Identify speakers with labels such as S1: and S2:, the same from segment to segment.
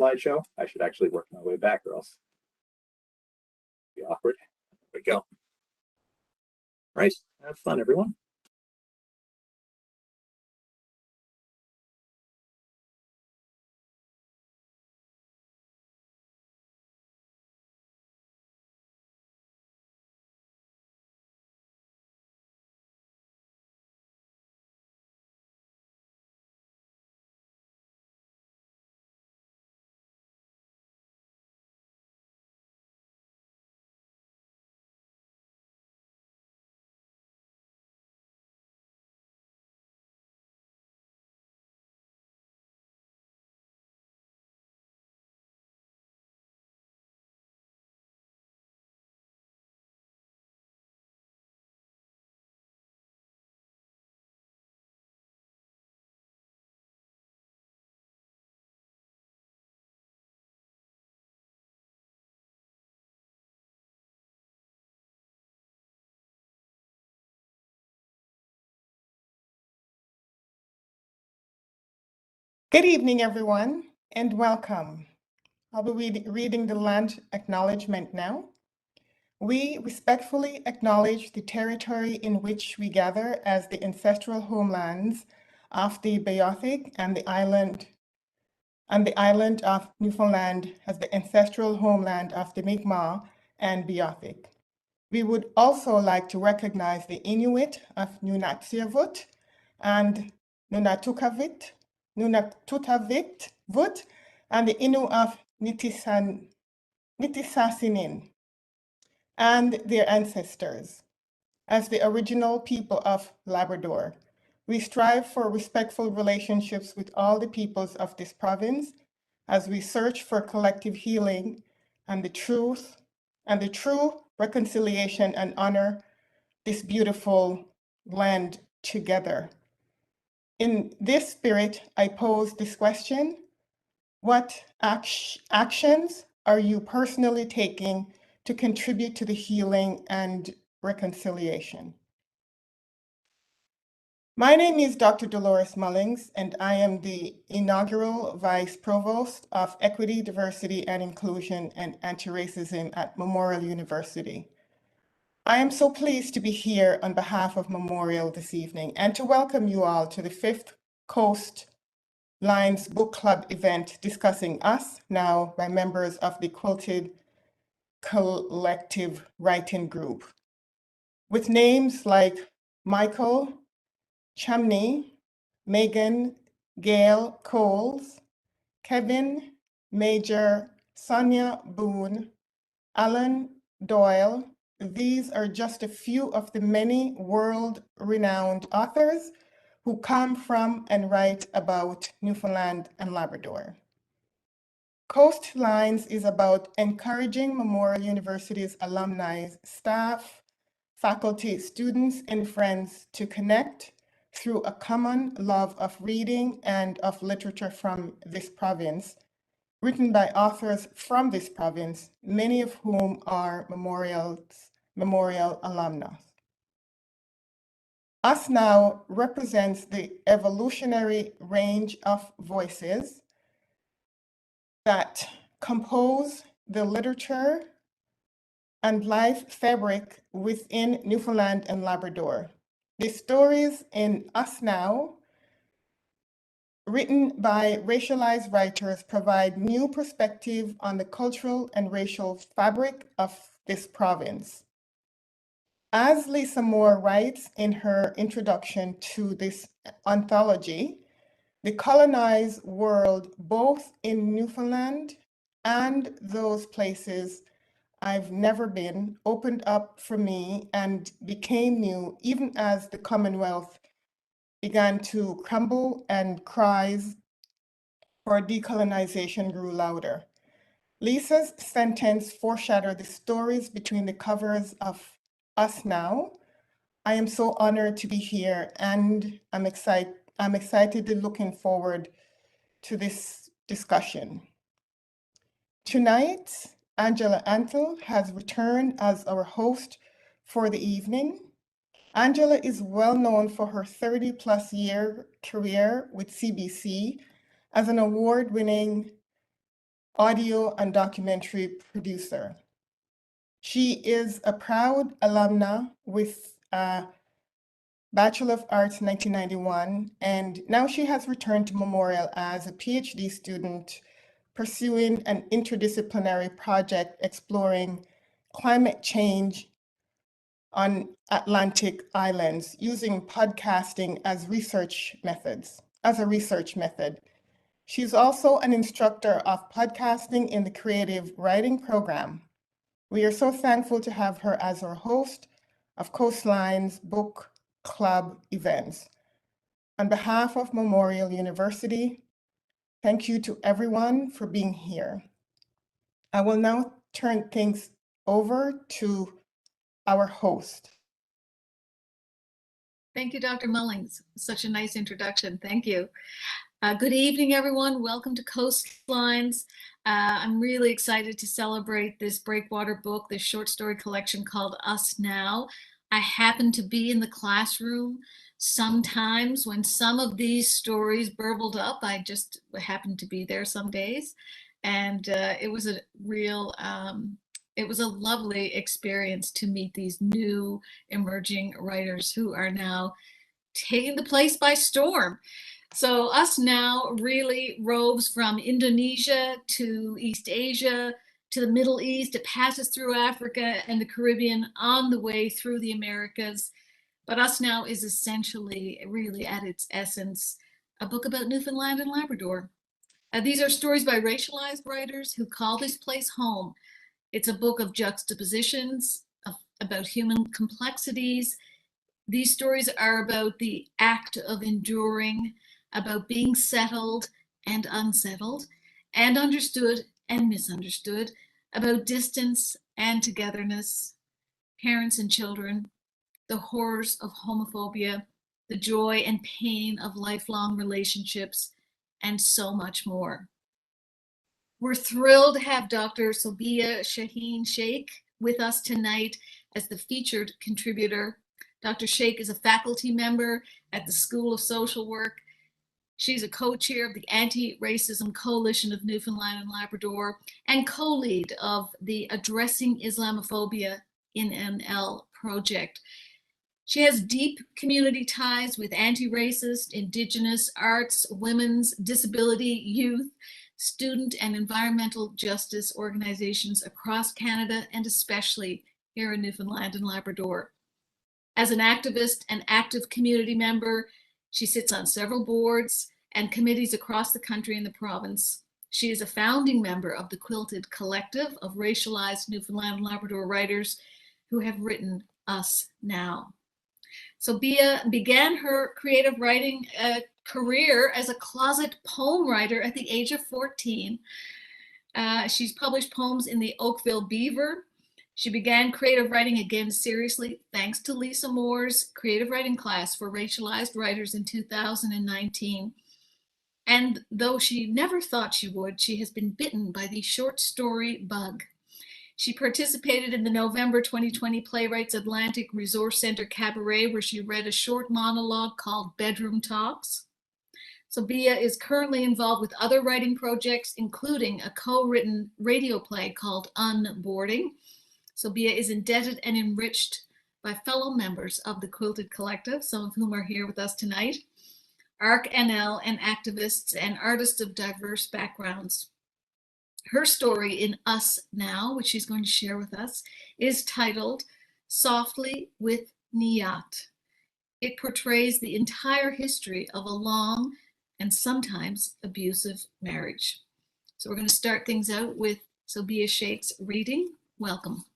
S1: slideshow. I should actually work my way back or else it'll be awkward. There we go. All right, have fun, everyone.
S2: Good evening, everyone, and welcome. I'll be reading the land acknowledgement now. We respectfully acknowledge the territory in which we gather as the ancestral homelands of the Beothuk and the island of Newfoundland as the ancestral homeland of the Mi'kmaq and Beothuk. We would also like to recognize the Inuit of Nunatsiavut and Nunatutavut, and the Innu of Nitisassinin and their ancestors as the original people of Labrador. We strive for respectful relationships with all the peoples of this province as we search for collective healing and the true reconciliation and honor this beautiful land together. In this spirit, I pose this question: what actions are you personally taking to contribute to the healing and reconciliation? My name is Dr. Dolores Mullings, and I am the inaugural Vice Provost of Equity, Diversity, and Inclusion and Anti-Racism at Memorial University. I am so pleased to be here on behalf of Memorial this evening and to welcome you all to the Fifth Coast Lines Book Club event discussing Us Now by members of the Quilted Collective Writing Group. With names like Michael Chamney, Megan Gail Coles, Kevin Major, Sonia Boone, Alan Doyle, these are just a few of the many world-renowned authors who come from and write about Newfoundland and Labrador. Coastlines is about encouraging Memorial University's alumni, staff, faculty, students, and friends to connect through a common love of reading and of literature from this province, written by authors from this province, many of whom are Memorial alumnus. Us Now represents the evolutionary range of voices that compose the literature and life fabric within Newfoundland and Labrador. The stories in Us Now, written by racialized writers, provide new perspective on the cultural and racial fabric of this province. As Lisa Moore writes in her introduction to this anthology, the colonized world, both in Newfoundland and those places I've never been, opened up for me and became new, even as the Commonwealth began to crumble and cries for decolonization grew louder. Lisa's sentence foreshadowed the stories between the covers of Us Now. I am so honored to be here, and I'm excited and looking forward to this discussion. Tonight, Angela Antle has returned as our host for the evening. Angela is well known for her 30-plus year career with CBC as an award-winning audio and documentary producer. She is a proud alumna with a Bachelor of Arts in 1991, and now she has returned to Memorial as a PhD student pursuing an interdisciplinary project exploring climate change on Atlantic islands using podcasting as a research method. She's also an instructor of podcasting in the creative writing program. We are so thankful to have her as our host of Coastline's book club events. On behalf of Memorial University, thank you to everyone for being here. I will now turn things over to our host.
S3: Thank you, Dr. Mullings. Such a nice introduction. Thank you. Good evening, everyone. Welcome to Coastlines. I'm really excited to celebrate this breakwater book, this short story collection called Us Now. I happen to be in the classroom sometimes when some of these stories burbled up. I just happened to be there some days. And it was a real, it was a lovely experience to meet these new emerging writers who are now taking the place by storm. So Us Now really roves from Indonesia to East Asia to the Middle East. It passes through Africa and the Caribbean on the way through the Americas. But Us Now is essentially, really at its essence, a book about Newfoundland and Labrador. These are stories by racialized writers who call this place home. It's a book of juxtapositions, about human complexities. These stories are about the act of enduring, about being settled and unsettled, and understood and misunderstood, about distance and togetherness, parents and children, the horrors of homophobia, the joy and pain of lifelong relationships, and so much more. We're thrilled to have Dr. Sobia Shaikh with us tonight as the featured contributor. Dr. Shaikh is a faculty member at the School of Social Work. She's a co-chair of the Anti-Racism Coalition of Newfoundland and Labrador and co-lead of the Addressing Islamophobia in NL project. She has deep community ties with anti-racist, Indigenous, arts, women's, disability, youth, student and environmental justice organizations across Canada and especially here in Newfoundland and Labrador. As an activist and active community member, she sits on several boards and committees across the country and the province. She is a founding member of the Quilted Collective of racialized Newfoundland and Labrador writers who have written Us Now. Sobia began her creative writing career as a closet poem writer at the age of 14. She's published poems in the Oakville Beaver. She began creative writing again seriously thanks to Lisa Moore's creative writing class for racialized writers in 2019. And though she never thought she would, she has been bitten by the short story bug. She participated in the November 2020 Playwrights Atlantic Resource Center Cabaret, where she read a short monologue called Bedroom Talks. Sobia is currently involved with other writing projects, including a co-written radio play called Unboarding. Sobia is indebted and enriched by fellow members of the Quilted Collective, some of whom are here with us tonight, ARC NL, and activists and artists of diverse backgrounds. Her story in Us Now, which she's going to share with us, is titled Softly with Niyat. It portrays the entire history of a long and sometimes abusive marriage. So we're going to start things out with Sobia Shaikh's reading. Welcome.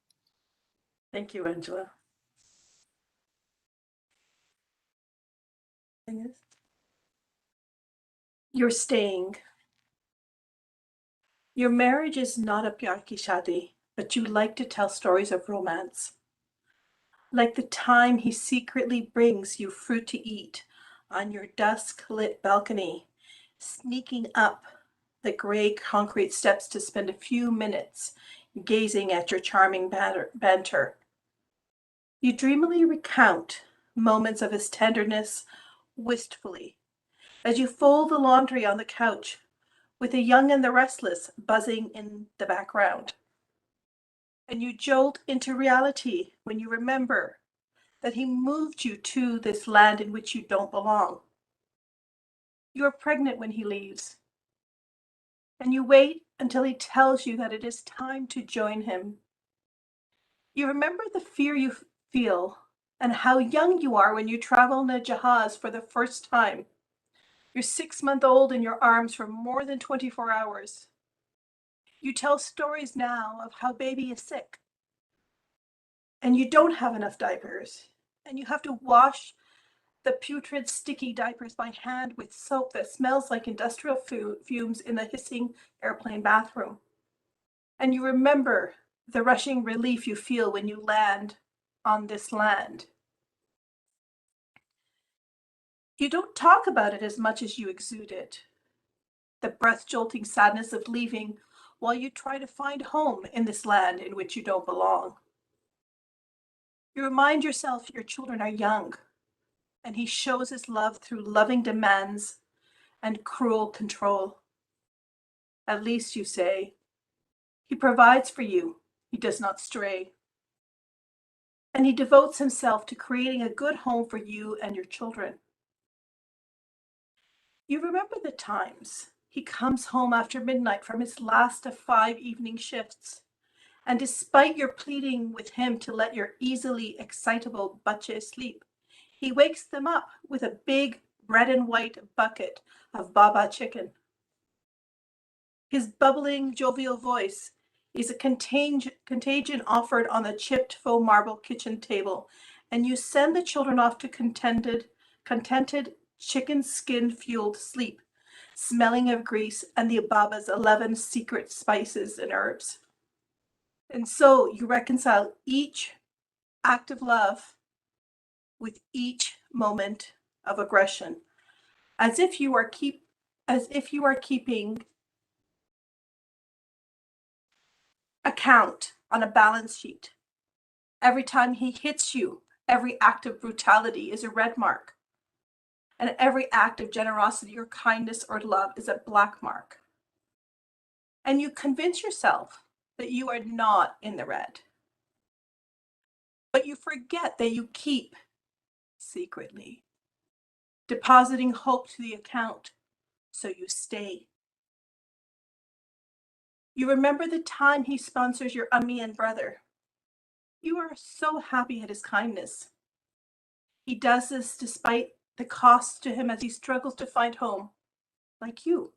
S4: Thank you, Angela. You're staying. Your marriage is not a pyar ki shadi, but you like to tell stories of romance. Like the time he secretly brings you fruit to eat on your dusk-lit balcony, sneaking up the gray concrete steps to spend a few minutes gazing at your charming banter. You dreamily recount moments of his tenderness wistfully as you fold the laundry on the couch with The Young and the Restless buzzing in the background. And you jolt into reality when you remember that he moved you to this land in which you don't belong. You are pregnant when he leaves, and you wait until he tells you that it is time to join him. You remember the fear you feel and how young you are when you travel in a jahaz for the first time. You're 6-month-old in your arms for more than 24 hours. You tell stories now of how baby is sick, and you don't have enough diapers, and you have to wash the putrid, sticky diapers by hand with soap that smells like industrial fumes in the hissing airplane bathroom. And you remember the rushing relief you feel when you land on this land. You don't talk about it as much as you exude it. The breath-jolting sadness of leaving while you try to find home in this land in which you don't belong. You remind yourself your children are young, and he shows his love through loving demands and cruel control. At least you say, he provides for you, he does not stray. And he devotes himself to creating a good home for you and your children. You remember the times he comes home after midnight from his last of 5 evening shifts, and despite your pleading with him to let your easily excitable bache sleep, he wakes them up with a big red and white bucket of baba chicken. His bubbling, jovial voice is a contagion offered on the chipped faux marble kitchen table, and you send the children off to contented chicken skin fueled sleep, smelling of grease and the baba's 11 secret spices and herbs. And so you reconcile each act of love with each moment of aggression, as if you are keeping account on a balance sheet. Every time he hits you, every act of brutality is a red mark, and every act of generosity or kindness or love is a black mark. And you convince yourself that you are not in the red, but you forget that you keep secretly depositing hope to the account, so you stay. You remember the time he sponsors your ummi and brother. You are so happy at his kindness. He does this despite the cost to him as he struggles to find home, like you.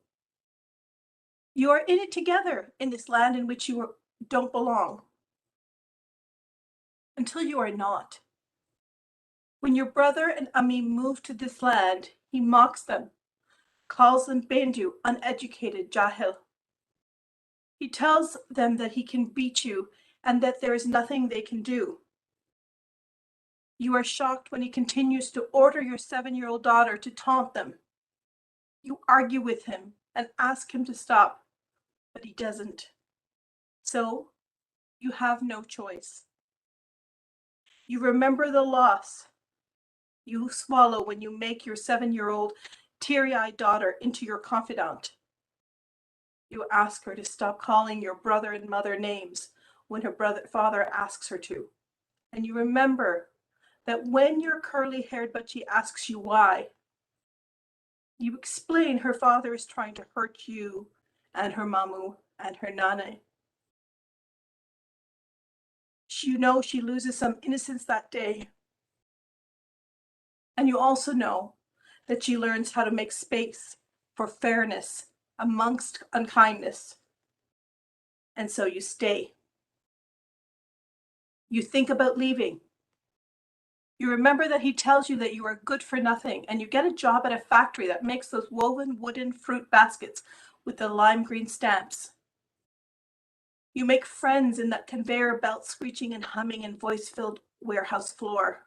S4: You are in it together in this land in which you don't belong, until you are not. When your brother and ummi move to this land, he mocks them, calls them bendu, uneducated jahil. He tells them that he can beat you and that there is nothing they can do. You are shocked when he continues to order your 7-year-old daughter to taunt them. You argue with him and ask him to stop, but he doesn't. So you have no choice. You remember the loss you swallow when you make your 7-year-old teary-eyed daughter into your confidant. You ask her to stop calling your brother and mother names when her father asks her to. And you remember that when your curly-haired butchie asks you why, you explain her father is trying to hurt you and her mamu and her nane. You know she loses some innocence that day. And you also know that she learns how to make space for fairness amongst unkindness. And so you stay. You think about leaving. You remember that he tells you that you are good for nothing, and you get a job at a factory that makes those woven wooden fruit baskets with the lime green stamps. You make friends in that conveyor belt screeching and humming and voice-filled warehouse floor.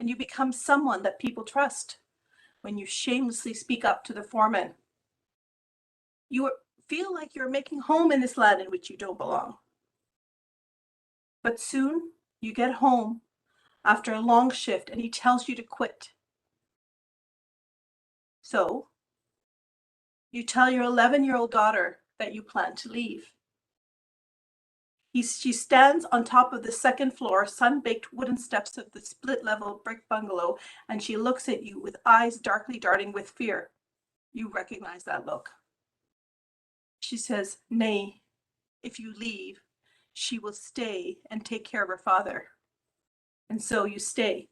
S4: And you become someone that people trust when you shamelessly speak up to the foreman. You feel like you're making home in this land in which you don't belong. But soon you get home after a long shift and he tells you to quit. So You tell your 11-year-old daughter that you plan to leave. She stands on top of the second floor, sun-baked wooden steps of the split-level brick bungalow, and she looks at you with eyes darkly darting with fear. You recognize that look. She says, "Nay, if you leave, she will stay and take care of her father." And so you stay.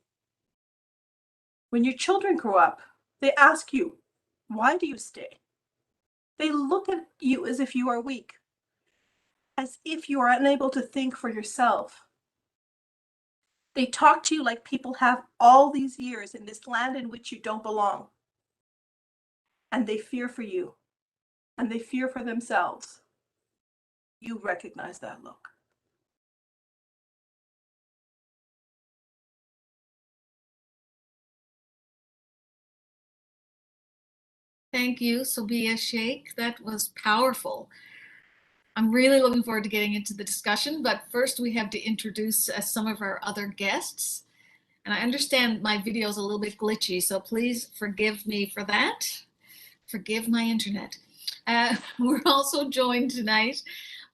S4: When your children grow up, they ask you, "Why do you stay?" They look at you as if you are weak, as if you are unable to think for yourself. They talk to you like people have all these years in this land in which you don't belong. And they fear for you, and they fear for themselves. You recognize that look.
S3: Thank you, Sobia Shaikh. That was powerful. I'm really looking forward to getting into the discussion, but first we have to introduce some of our other guests. And I understand my video is a little bit glitchy, so please forgive me for that. Forgive my internet. We're also joined tonight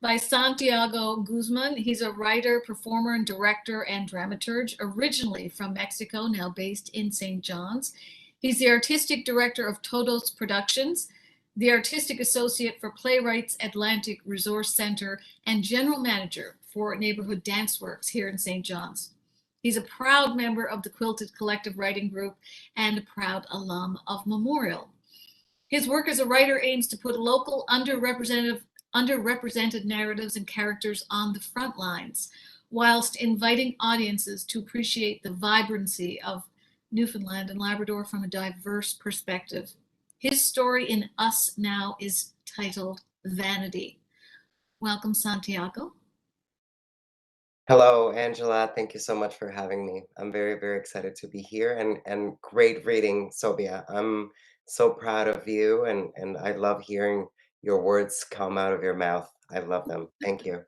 S3: by Santiago Guzman. He's a writer, performer, and director and dramaturge, originally from Mexico, now based in St. John's. He's the artistic director of Todos Productions, the artistic associate for Playwrights Atlantic Resource Center, and general manager for Neighborhood Dance Works here in St. John's. He's a proud member of the Quilted Collective Writing Group and a proud alum of Memorial. His work as a writer aims to put local underrepresented narratives and characters on the front lines, whilst inviting audiences to appreciate the vibrancy of Newfoundland and Labrador from a diverse perspective. His story in Us Now is titled Vanity. Welcome, Santiago.
S5: Hello, Angela. Thank you so much for having me. I'm very, very excited to be here and great reading, Sobia. I'm so proud of you and I love hearing your words come out of your mouth. I love them. Thank you.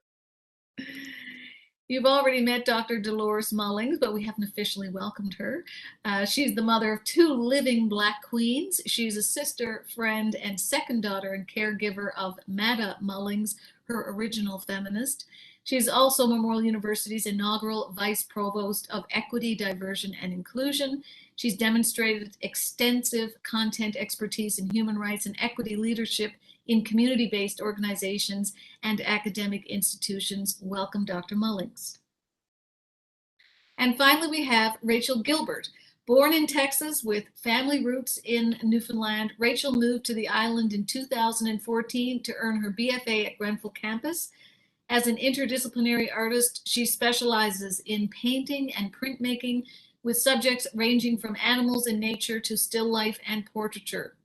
S3: You've already met Dr. Dolores Mullings, but we haven't officially welcomed her. She's the mother of 2 living Black queens. She's a sister, friend, and second daughter and caregiver of Mada Mullings, her original feminist. She's also Memorial University's inaugural Vice Provost of Equity, Diversion, and Inclusion. She's demonstrated extensive content expertise in human rights and equity leadership in community-based organizations and academic institutions. Welcome, Dr. Mullings. And finally, we have Rachel Gilbert. Born in Texas with family roots in Newfoundland, Rachel moved to the island in 2014 to earn her BFA at Grenfell campus. As an interdisciplinary artist, she specializes in painting and printmaking with subjects ranging from animals and nature to still life and portraiture.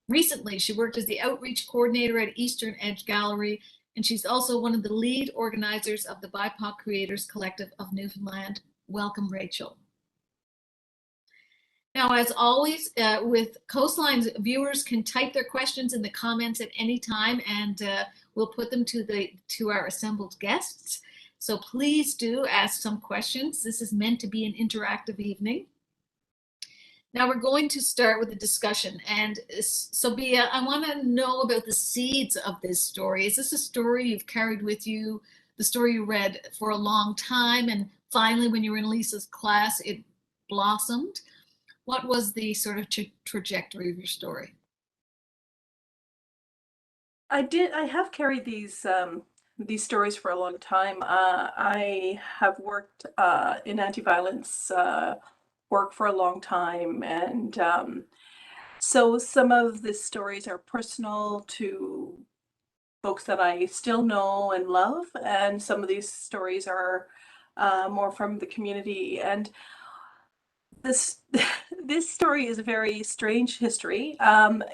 S3: Recently, she worked as the outreach coordinator at Eastern Edge Gallery, and she's also one of the lead organizers of the BIPOC Creators Collective of Newfoundland. Welcome, Rachel. Now, as always, with Coastlines, viewers can type their questions in the comments at any time, and we'll put them to our assembled guests. So please do ask some questions. This is meant to be an interactive evening. Now we're going to start with a discussion. And Sobia, I want to know about the seeds of this story. Is this a story you've carried with you, the story you read for a long time, and finally when you were in Lisa's class, it blossomed? What was the sort of trajectory of your story?
S4: I have carried these stories for a long time. I have worked in anti-violence work for a long time, and so some of the stories are personal to folks that I still know and love, and some of these stories are more from the community. And this this story is a very strange history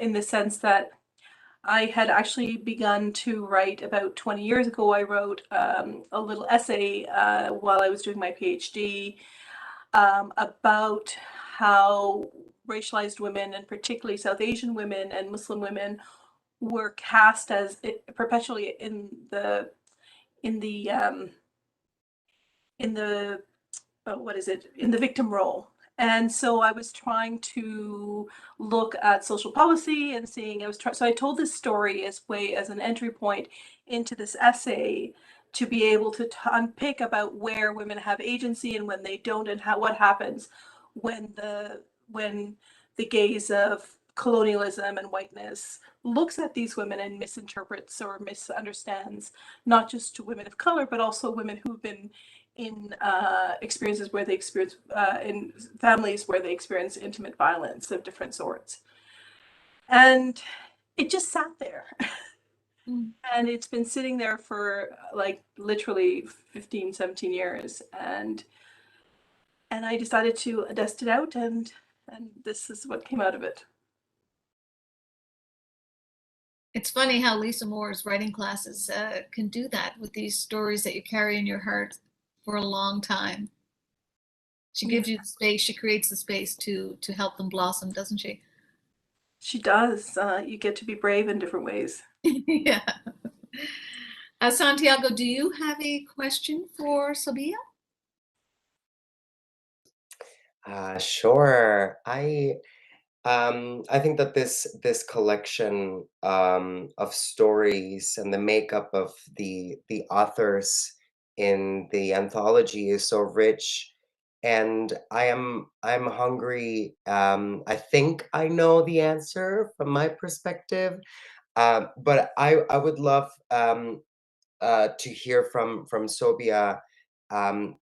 S4: in the sense that I had actually begun to write about 20 years ago. I wrote a little essay while I was doing my PhD about how racialized women, and particularly South Asian women and Muslim women, were cast as perpetually in the what is it, in the victim role. And so I was trying to look at social policy and seeing, so I told this story as an entry point into this essay to be able to unpick about where women have agency and when they don't, and what happens when the gaze of colonialism and whiteness looks at these women and misinterprets or misunderstands not just women of color, but also women who've been in experiences where they experience in families where they experience intimate violence of different sorts. And it just sat there. And it's been sitting there for like literally 15, 17 years. And I decided to dust it out, and this is what came out of it.
S3: It's funny how Lisa Moore's writing classes can do that with these stories that you carry in your heart for a long time. She gives you the space, she creates the space to help them blossom, doesn't she?
S4: She does. You get to be brave in different ways.
S3: Yeah. Santiago, do you have a question for Sobia?
S5: Sure. I think that this collection of stories and the makeup of the authors in the anthology is so rich, and I'm hungry. I think I know the answer from my perspective, but I would love to hear from Sobia,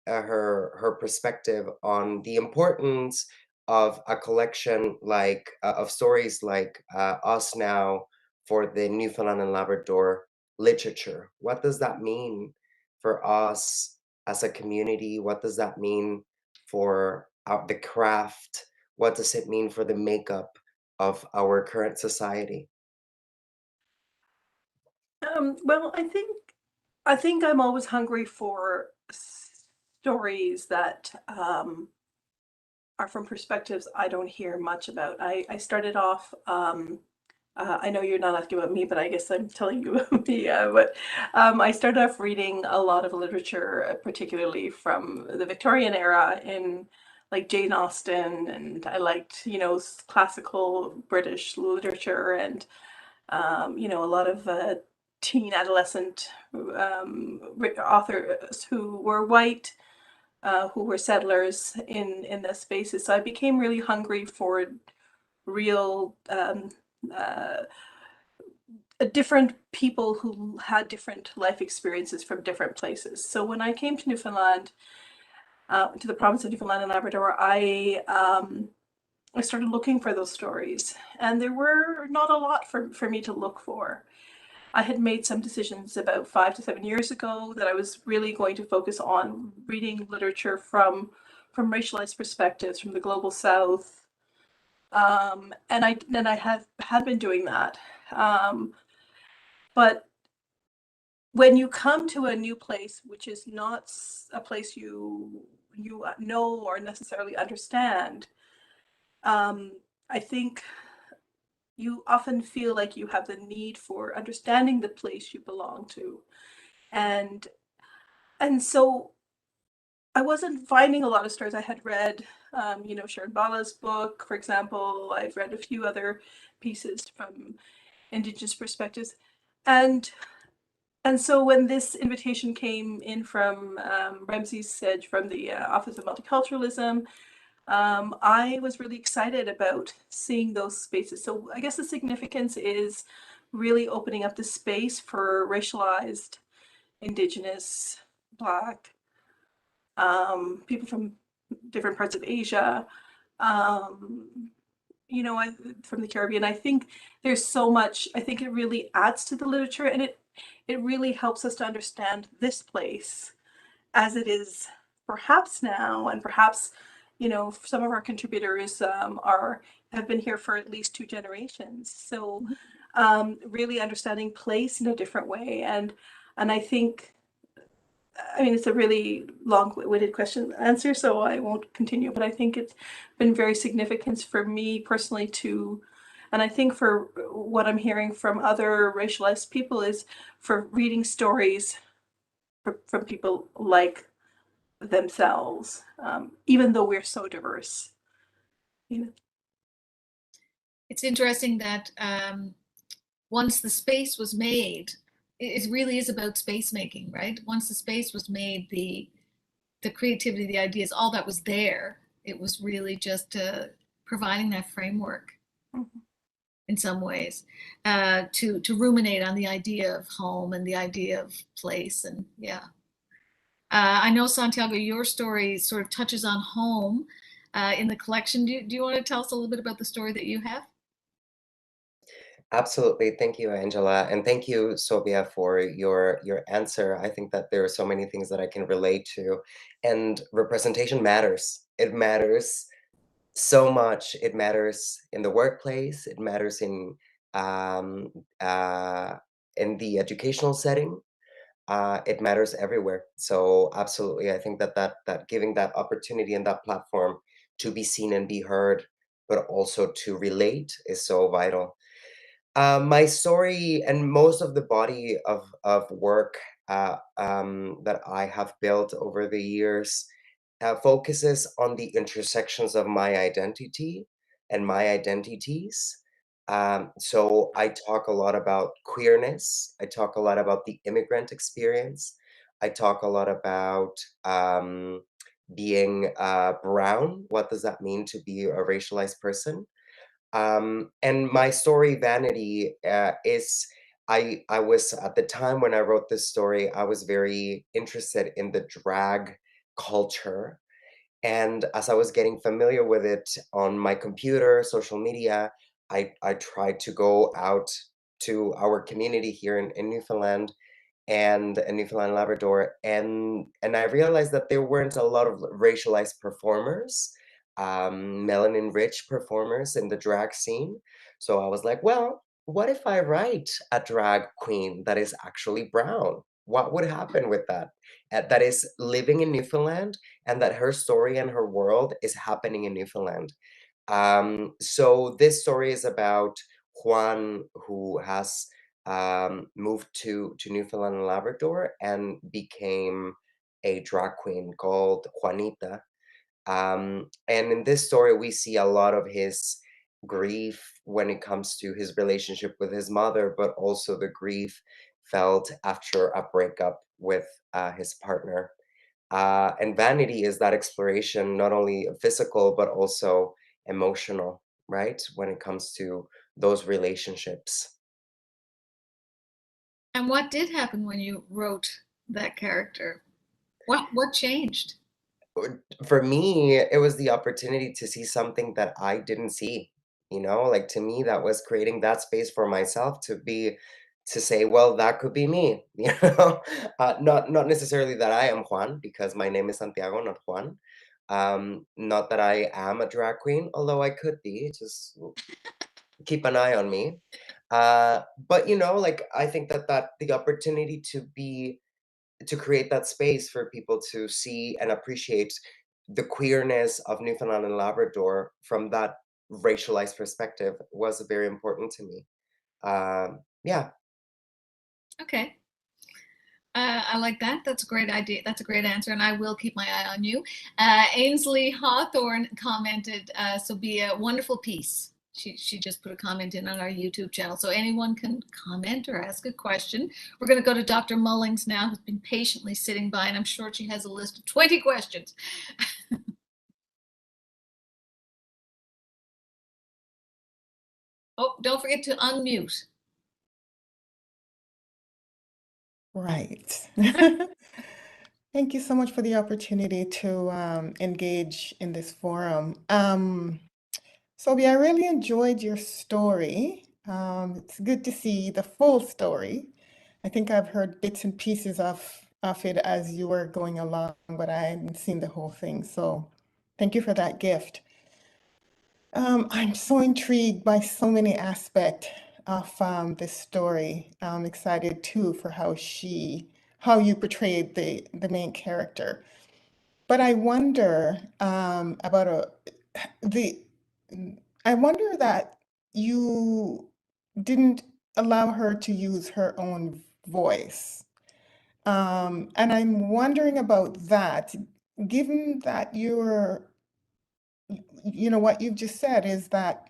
S5: her perspective on the importance of a collection like of stories like Us Now for the Newfoundland and Labrador literature. What does that mean for us as a community? What does that mean for the craft? What does it mean for the makeup of our current society?
S4: Well, I think I'm always hungry for stories that are from perspectives I don't hear much about. I started off, I know you're not asking about me, but I guess I'm telling you about me. But I started off reading a lot of literature, particularly from the Victorian era, in like Jane Austen, and I liked, classical British literature, and a lot of teen adolescent authors who were white, who were settlers in the spaces. So I became really hungry for real different people who had different life experiences from different places. So when I came to Newfoundland, to the province of Newfoundland and Labrador, I started looking for those stories, and there were not a lot for me to look for. I had made some decisions about 5 to 7 years ago that I was really going to focus on reading literature from racialized perspectives from the global South, and I had been doing that. But when you come to a new place, which is not a place you know or necessarily understand, I think you often feel like you have the need for understanding the place you belong to. And so I wasn't finding a lot of stories. I had read, Sharon Bala's book, for example. I've read a few other pieces from Indigenous perspectives. And so when this invitation came in from Ramsey Sedge from the Office of Multiculturalism, I was really excited about seeing those spaces. So I guess the significance is really opening up the space for racialized, Indigenous, Black, people from different parts of Asia, from the Caribbean. I think there's so much. I think it really adds to the literature, and it really helps us to understand this place as it is perhaps now, and perhaps some of our contributors have been here for at least 2 generations. So really understanding place in a different way, and I think, I mean, it's a really long-winded question answer, so I won't continue, but I think it's been very significant for me personally and I think for what I'm hearing from other racialized people, is for reading stories from people like themselves, even though we're so diverse.
S3: It's interesting that once the space was made, it really is about space making, right? Once the space was made, the creativity, the ideas, all that was there. It was really just providing that framework in some ways to ruminate on the idea of home and the idea of place. And yeah, I know, Santiago, your story sort of touches on home in the collection. Do you want to tell us a little bit about the story that you have?
S5: Absolutely. Thank you, Angela. And thank you, Sobia, for your answer. I think that there are so many things that I can relate to. And representation matters. It matters so much. It matters in the workplace. It matters um, uh, in the educational setting. It matters everywhere. So absolutely, I think that giving that opportunity and that platform to be seen and be heard, but also to relate is so vital. My story and most of the body of work that I have built over the years focuses on the intersections of my identity and my identities. So I talk a lot about queerness. I talk a lot about the immigrant experience. I talk a lot about being brown. What does that mean to be a racialized person? And my story, Vanity, is I was at the time when I wrote this story, I was very interested in the drag culture. And as I was getting familiar with it on my computer, social media, I tried to go out to our community here in Newfoundland and Newfoundland Labrador, and I realized that there weren't a lot of racialized performers, melanin-rich performers in the drag scene. So I was like, well, what if I write a drag queen that is actually brown? What would happen with that? That is living in Newfoundland, and that her story and her world is happening in Newfoundland. So this story is about Juan, who has moved to Newfoundland and Labrador and became a drag queen called Juanita. And in this story, we see a lot of his grief when it comes to his relationship with his mother, but also the grief felt after a breakup with his partner. And Vanity is that exploration, not only physical, but also emotional, right? When it comes to those relationships.
S3: And what did happen when you wrote that character? What changed?
S5: For me, it was the opportunity to see something that I didn't see. Like to me, that was creating that space for myself to say, well, that could be me. Not necessarily that I am Juan, because my name is Santiago, not Juan. Not that I am a drag queen, although I could be. Just keep an eye on me. But like I think that the opportunity to create that space for people to see and appreciate the queerness of Newfoundland and Labrador from that racialized perspective was very important to me. Yeah.
S3: Okay. I like that. That's a great idea. That's a great answer, and I will keep my eye on you. Ainsley Hawthorne commented, Sobia, wonderful piece. She just put a comment in on our YouTube channel, so anyone can comment or ask a question. We're going to go to Dr. Mullings now, who's been patiently sitting by, and I'm sure she has a list of 20 questions. Oh, don't forget to unmute.
S2: Right. Thank you so much for the opportunity to engage in this forum. Sobi, I really enjoyed your story. It's good to see the full story. I think I've heard bits and pieces of it as you were going along, but I hadn't seen the whole thing. So thank you for that gift. I'm so intrigued by so many aspects of this story. I'm excited too for how you portrayed the main character. But I wonder the, I wonder that you didn't allow her to use her own voice. And I'm wondering about that, given that you're you know, what you've just said is that,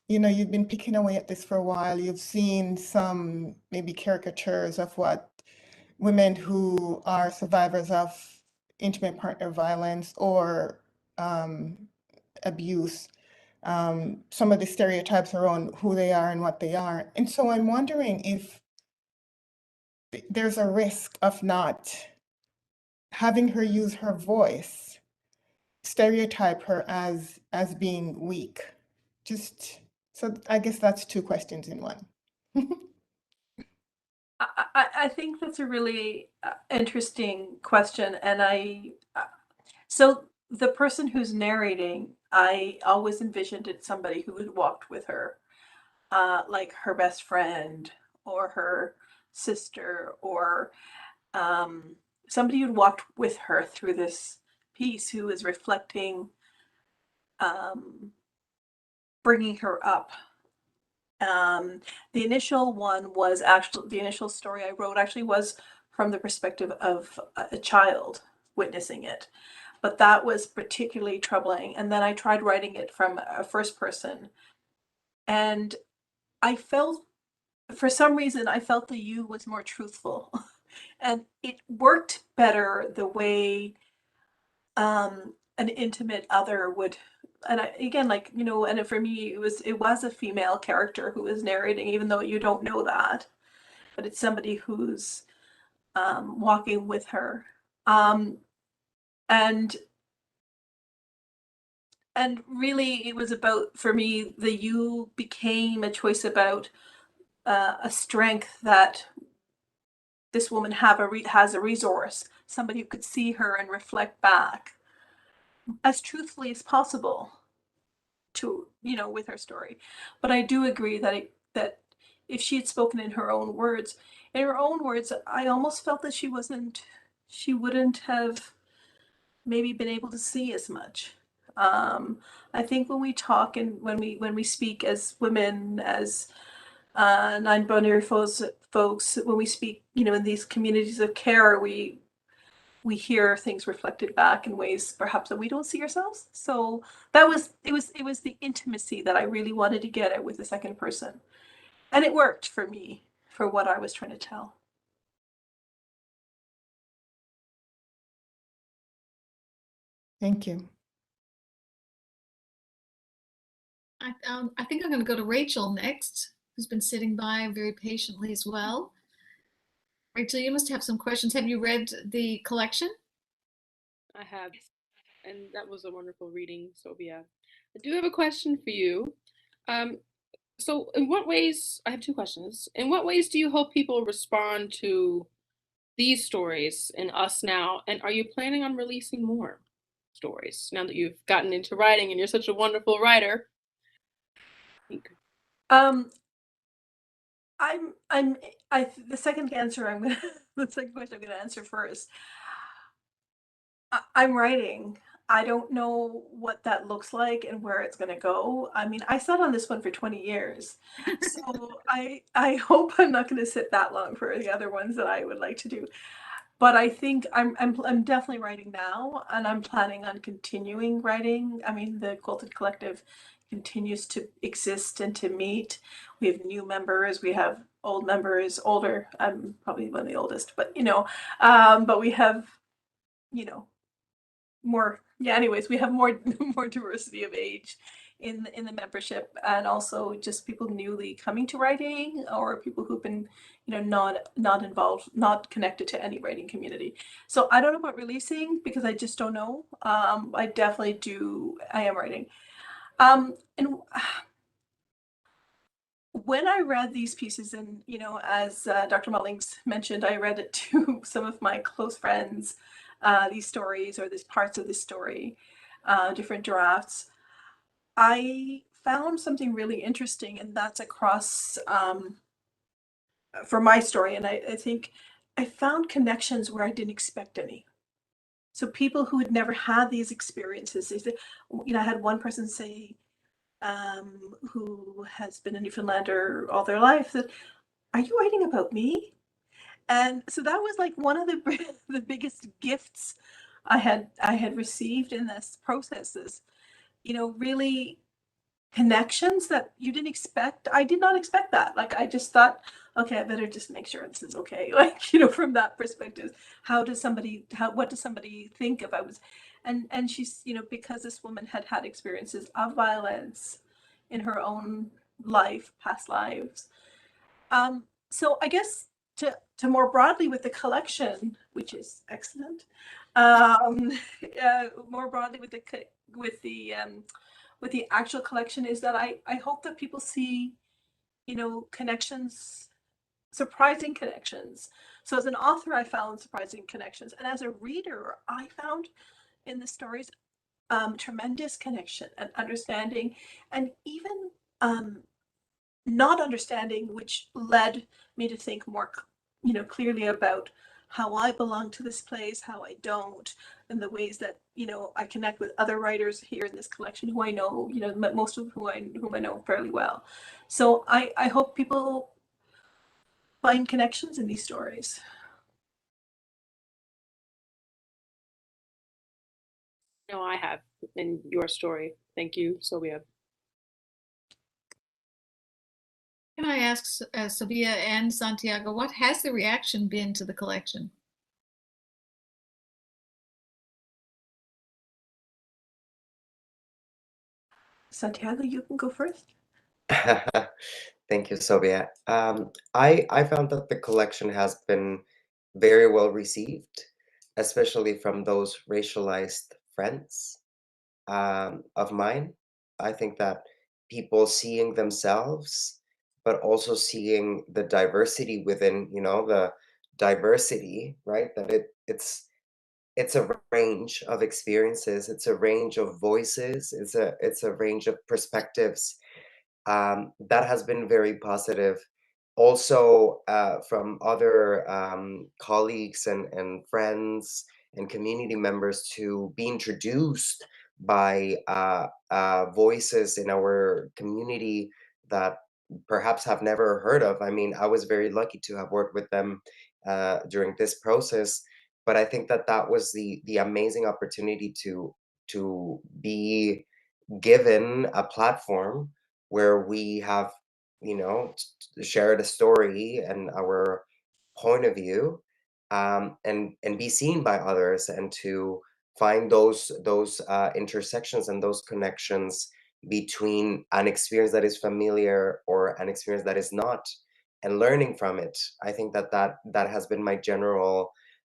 S2: you know, you've been picking away at this for a while. You've seen some maybe caricatures of what women who are survivors of intimate partner violence or abuse, some of the stereotypes around who they are and what they are. And so I'm wondering if there's a risk of not having her use her voice, stereotype her as being weak. Just so I guess that's two questions in one.
S4: I think that's a really interesting question, and so the person who's narrating, I always envisioned it somebody who had walked with her, like her best friend or her sister, or somebody who'd walked with her through this piece, who is reflecting, bringing her up. The initial one was actually, the initial story I wrote actually was from the perspective of a child witnessing it, but that was particularly troubling. And then I tried writing it from a first person, and I felt, for some reason, I felt the you was more truthful, and it worked better the way an intimate other would. And again, like, you know, and for me, it was a female character who was narrating, even though you don't know that, but it's somebody who's walking with her. Um, and and really, it was about, for me, the you became a choice about a strength that this woman has a resource, somebody who could see her and reflect back as truthfully as possible to, you know, with her story. But I do agree that if she had spoken in her own words, I almost felt that she wouldn't have maybe been able to see as much. I think when we talk and when we speak as women, as non-binary folks, when we speak, you know, in these communities of care, we hear things reflected back in ways perhaps that we don't see ourselves. So it was the intimacy that I really wanted to get at with the second person. And it worked for me, for what I was trying to tell.
S2: Thank you.
S3: I think I'm going to go to Rachel next, who's been sitting by very patiently as well. Rachel, you must have some questions. Have you read the collection?
S6: I have, and that was a wonderful reading, Sobia. I do have a question for you. Um, so in what ways, I have two questions. In what ways do you hope people respond to these stories in Us Now? And are you planning on releasing more stories now that you've gotten into writing and you're such a wonderful writer?
S4: Um, I'm the second answer I'm gonna the second question I'm gonna answer first. I'm writing. I don't know what that looks like and where it's going to go. I mean, I sat on this one for 20 years. So I hope I'm not going to sit that long for the other ones that I would like to do. But I think I'm definitely writing now, and I'm planning on continuing writing. I mean, the Quilted Collective continues to exist and to meet. We have new members, we have old members, older. I'm probably one of the oldest, but but we have, you know, more, yeah, anyways, we have more more diversity of age in the membership, and also just people newly coming to writing, or people who've been, not involved, not connected to any writing community. So I don't know about releasing, because I just don't know. I am writing. And when I read these pieces, and as Dr. Mullings mentioned, I read it to some of my close friends, these stories, or these parts of this story, different drafts. I found something really interesting, and that's across, for my story. And I think I found connections where I didn't expect any. So people who had never had these experiences, I had one person say, who has been a Newfoundlander all their life, that, "Are you writing about me?" And so that was like one of the the biggest gifts I had received in this process is, really connections that you didn't expect. I did not expect that. Like, I just thought, okay, I better just make sure this is okay. Like, from that perspective, what does somebody think if I was, and she's, because this woman had had experiences of violence in her own life, past lives. So I guess to more broadly with the collection, which is excellent, more broadly with with the with the actual collection is that I hope that people see, connections, surprising connections. So as an author, I found surprising connections, and as a reader, I found in the stories tremendous connection and understanding, and even not understanding, which led me to think more, clearly about how I belong to this place, how I don't, and the ways that, I connect with other writers here in this collection who I know, most of whom I know fairly well. So I hope people find connections in these stories.
S6: No, I have in your story. Thank you, Sobia.
S3: Can I ask Sobia and Santiago, what has the reaction been to the collection?
S4: Santiago, you can go first.
S5: Thank you, Sobia. I found that the collection has been very well received, especially from those racialized friends of mine. I think that people seeing themselves, but also seeing the diversity within, the diversity, right? That it's a range of experiences, it's a range of voices, it's a range of perspectives that has been very positive. Also, from other colleagues and friends and community members to be introduced by voices in our community that perhaps have never heard of. I mean, I was very lucky to have worked with them during this process, but I think that that was the amazing opportunity to be given a platform where we have, shared a story and our point of view, and be seen by others, and to find those intersections and those connections between an experience that is familiar or an experience that is not, and learning from it. I think that has been my general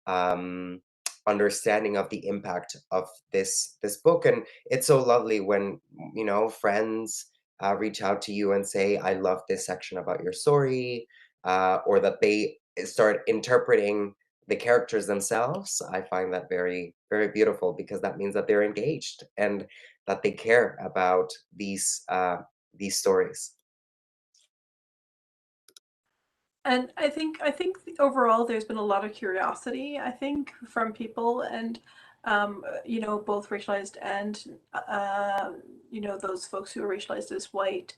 S5: um, understanding of the impact of this book. And it's so lovely when friends reach out to you and say, I love this section about your story, or that they start interpreting the characters themselves. I find that very, very beautiful, because that means that they're engaged and that they care about these stories.
S4: And I think overall there's been a lot of curiosity, I think, from people, and both racialized and those folks who are racialized as white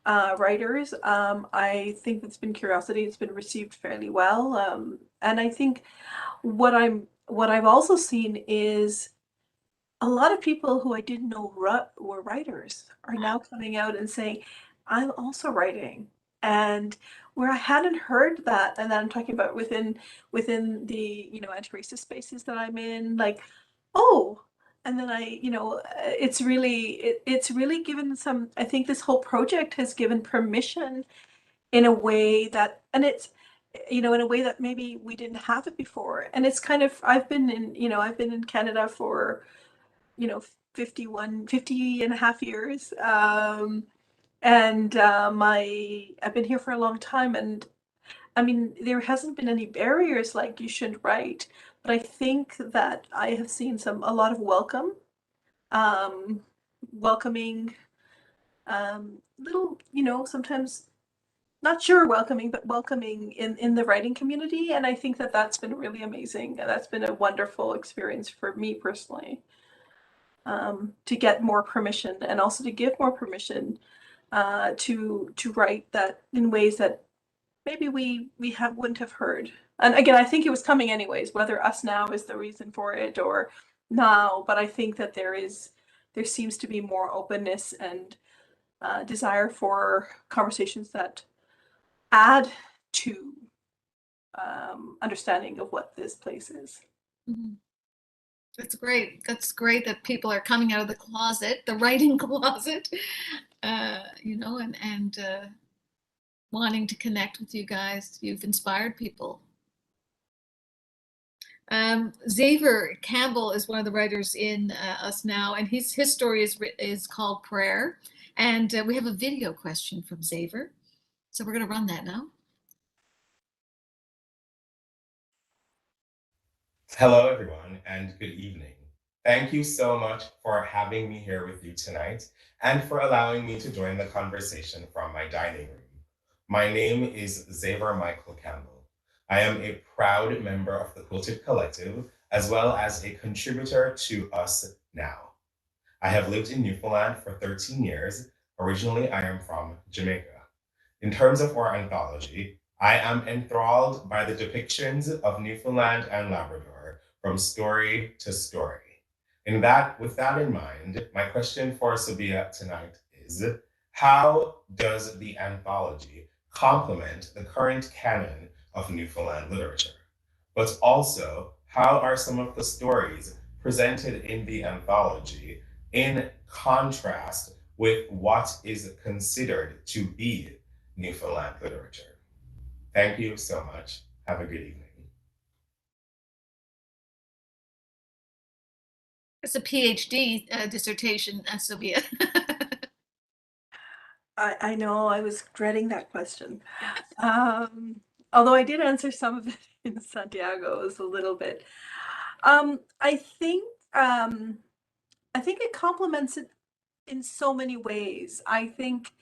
S4: writers. I think it's been curiosity. It's been received fairly well, and I think what I've also seen is a lot of people who I didn't know were writers are now coming out and saying, I'm also writing. And where I hadn't heard that, and then I'm talking about within the, anti-racist spaces that I'm in, like, oh, and then it's really given some, I think this whole project has given permission in a way that, and it's, in a way that maybe we didn't have it before. And it's kind of, I've been in Canada for, you know 50 and a half years, and I've been here for a long time, and I mean there hasn't been any barriers like you shouldn't write, but I think that I have seen a lot of um welcoming, little, sometimes not sure welcoming, but welcoming in the writing community, and I think that that's been really amazing, and that's been a wonderful experience for me personally, to get more permission, and also to give more permission, to write that in ways that maybe we wouldn't have heard. And again, I think it was coming anyways, whether Us Now is the reason for it, or now, but I think that there seems to be more openness and desire for conversations that add to understanding of what this place is.
S3: Mhm. That's great. That's great that people are coming out of the closet, the writing closet, and wanting to connect with you guys. You've inspired people. Xavier Campbell is one of the writers in Us Now, and his story is called Prayer. And we have a video question from Xavier. So we're going to run that now.
S7: Hello, everyone, and good evening. Thank you so much for having me here with you tonight and for allowing me to join the conversation from my dining room. My name is Xavier Michael Campbell. I am a proud member of the Quilted Collective, as well as a contributor to Us Now. I have lived in Newfoundland for 13 years. Originally, I am from Jamaica. In terms of our anthology, I am enthralled by the depictions of Newfoundland and Labrador from story to story. With that in mind, my question for Sobia tonight is, how does the anthology complement the current canon of Newfoundland literature? But also, how are some of the stories presented in the anthology in contrast with what is considered to be Newfoundland literature? Thank you so much. Have a good evening.
S3: It's a PhD dissertation, Sobia.
S4: I know, I was dreading that question. Although I did answer some of it in Santiago, it was a little bit. I think it complements it in so many ways. I think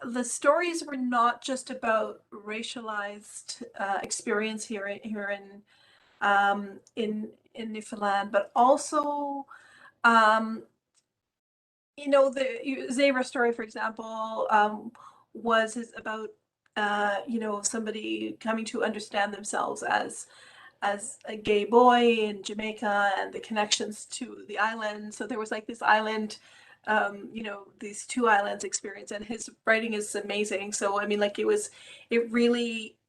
S4: the stories were not just about racialized experience here in Newfoundland, but also the Xavier story, for example, was about somebody coming to understand themselves as a gay boy in Jamaica and the connections to the island. So there was like this island, these two islands experience, and his writing is amazing. So I mean, like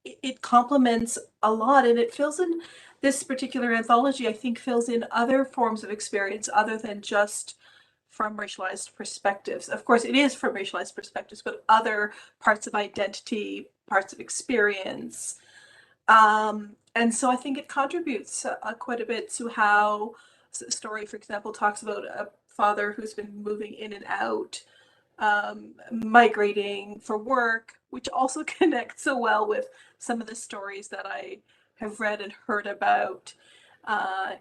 S4: it complements a lot, and it fills in this particular anthology. I think fills in other forms of experience other than just from racialized perspectives. Of course, it is from racialized perspectives, but other parts of identity, parts of experience. And so I think it contributes quite a bit to how the story, for example, talks about a father who's been moving in and out, migrating for work, which also connects so well with some of the stories that I have read and heard about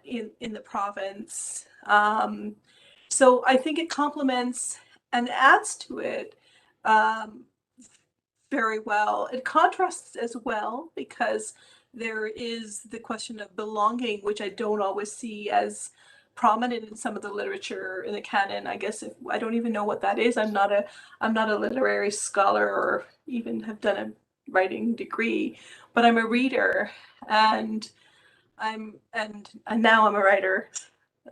S4: in the province. So I think it complements and adds to it very well. It contrasts as well because there is the question of belonging, which I don't always see as prominent in some of the literature in the canon. I guess I don't even know what that is. I'm not a literary scholar or even have done a writing degree, but I'm a reader, and now I'm a writer,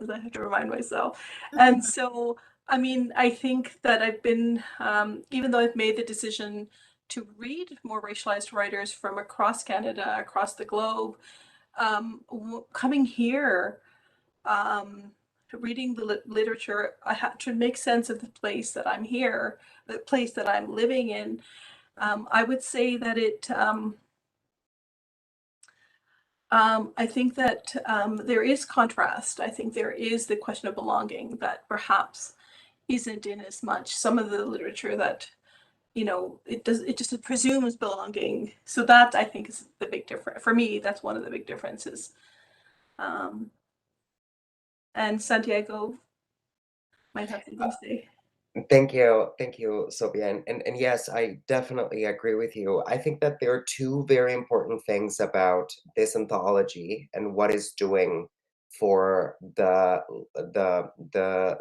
S4: as I have to remind myself. And so, I mean, I think that I've been, even though I've made the decision to read more racialized writers from across Canada, across the globe, coming here, reading the literature, I had to make sense of the place that I'm here, the place that I'm living in. I would say that I think that there is contrast. I think there is the question of belonging that perhaps isn't in as much some of the literature that it just presumes belonging. So that I think is the big difference for me. That's one of the big differences. And Santiago might have something to say.
S5: Thank you, Sophia. And yes, I definitely agree with you. I think that there are two very important things about this anthology and what it's doing for the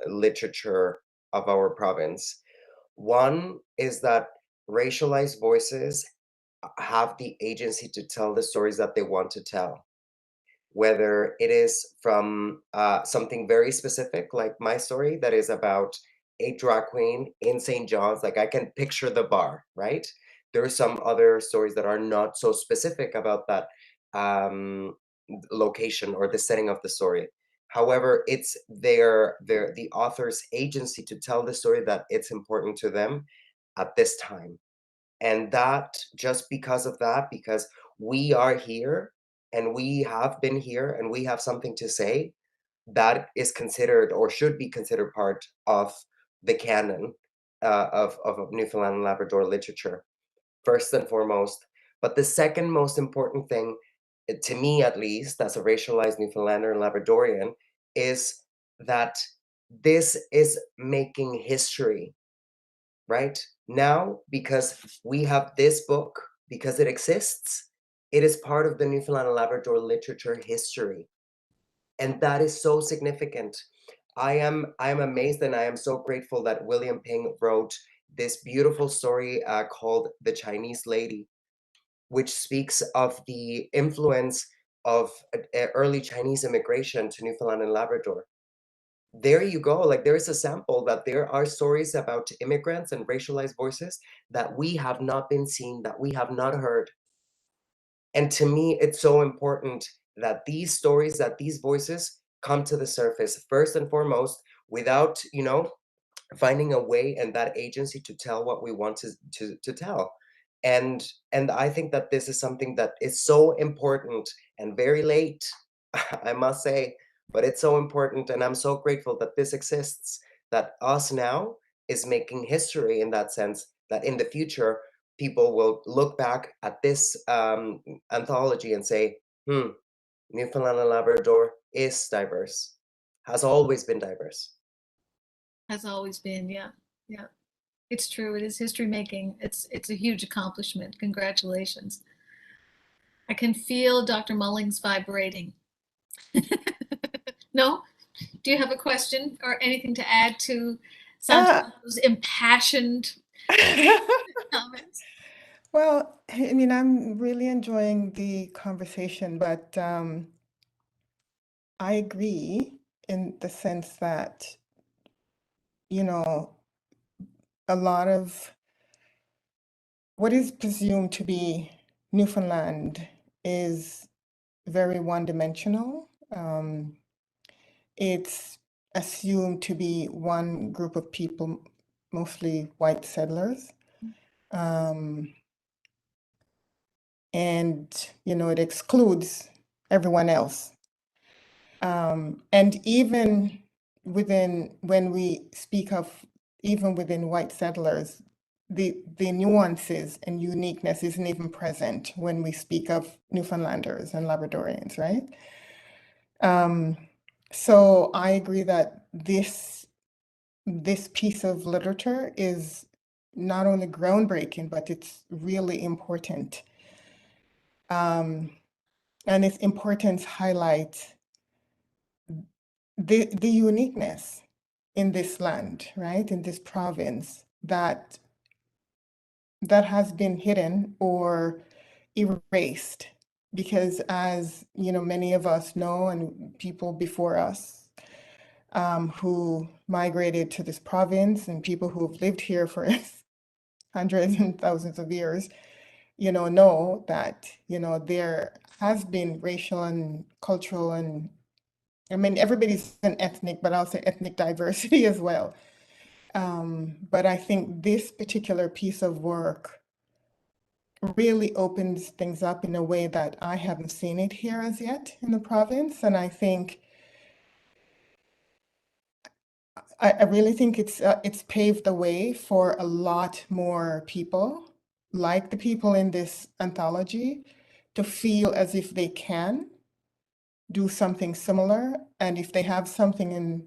S5: literature of our province. One is that racialized voices have the agency to tell the stories that they want to tell. whether it is from something very specific, like my story, that is about a drag queen in St. John's. Like I can picture the bar, right? There are some other stories that are not so specific about that um, location or the setting of the story. However, it's the author's agency to tell the story that it's important to them at this time. And that just because of that, because we are here and we have been here and we have something to say, that is considered or should be considered part of the canon of Newfoundland and Labrador literature, first and foremost. But the second most important thing, to me at least, as a racialized Newfoundlander and Labradorian, is that this is making history right now because we have this book, because it exists. It is part of the Newfoundland and Labrador literature history. And that is so significant. I am amazed and I am so grateful that William Ping wrote this beautiful story called The Chinese Lady, which speaks of the influence of early Chinese immigration to Newfoundland and Labrador. There you go. Like there is a sample that there are stories about immigrants and racialized voices that we have not been seen, that we have not heard. And to me, it's so important that these stories, that these voices come to the surface first and foremost without, finding a way and that agency to tell what we want to tell. And I think that this is something that is so important and very late, I must say, but it's so important and I'm so grateful that this exists, that us now is making history in that sense, that in the future people will look back at this anthology and say, Newfoundland and Labrador is diverse, has always been diverse.
S3: Has always been, yeah, yeah. It's true. It is history making. It's a huge accomplishment. Congratulations. I can feel Dr. Mullings vibrating. No? Do you have a question or anything to add to Santiago's impassioned comments?
S2: Well, I mean, I'm really enjoying the conversation, but I agree in the sense that, a lot of what is presumed to be Newfoundland is very one-dimensional. It's assumed to be one group of people, mostly white settlers. And, it excludes everyone else. And even when we speak of, even within white settlers, the nuances and uniqueness isn't even present when we speak of Newfoundlanders and Labradorians, right? So I agree that this piece of literature is not only groundbreaking, but it's really important. And its importance highlights the uniqueness in this land, right? In this province that has been hidden or erased. Because as many of us know, and people before us who migrated to this province and people who've lived here for hundreds and thousands of years, know that, there has been racial and cultural and, I mean, everybody's an ethnic, but also ethnic diversity as well. But I think this particular piece of work really opens things up in a way that I haven't seen it here as yet in the province. And I think, I really think it's paved the way for a lot more people, like the people in this anthology, to feel as if they can do something similar. And if they have something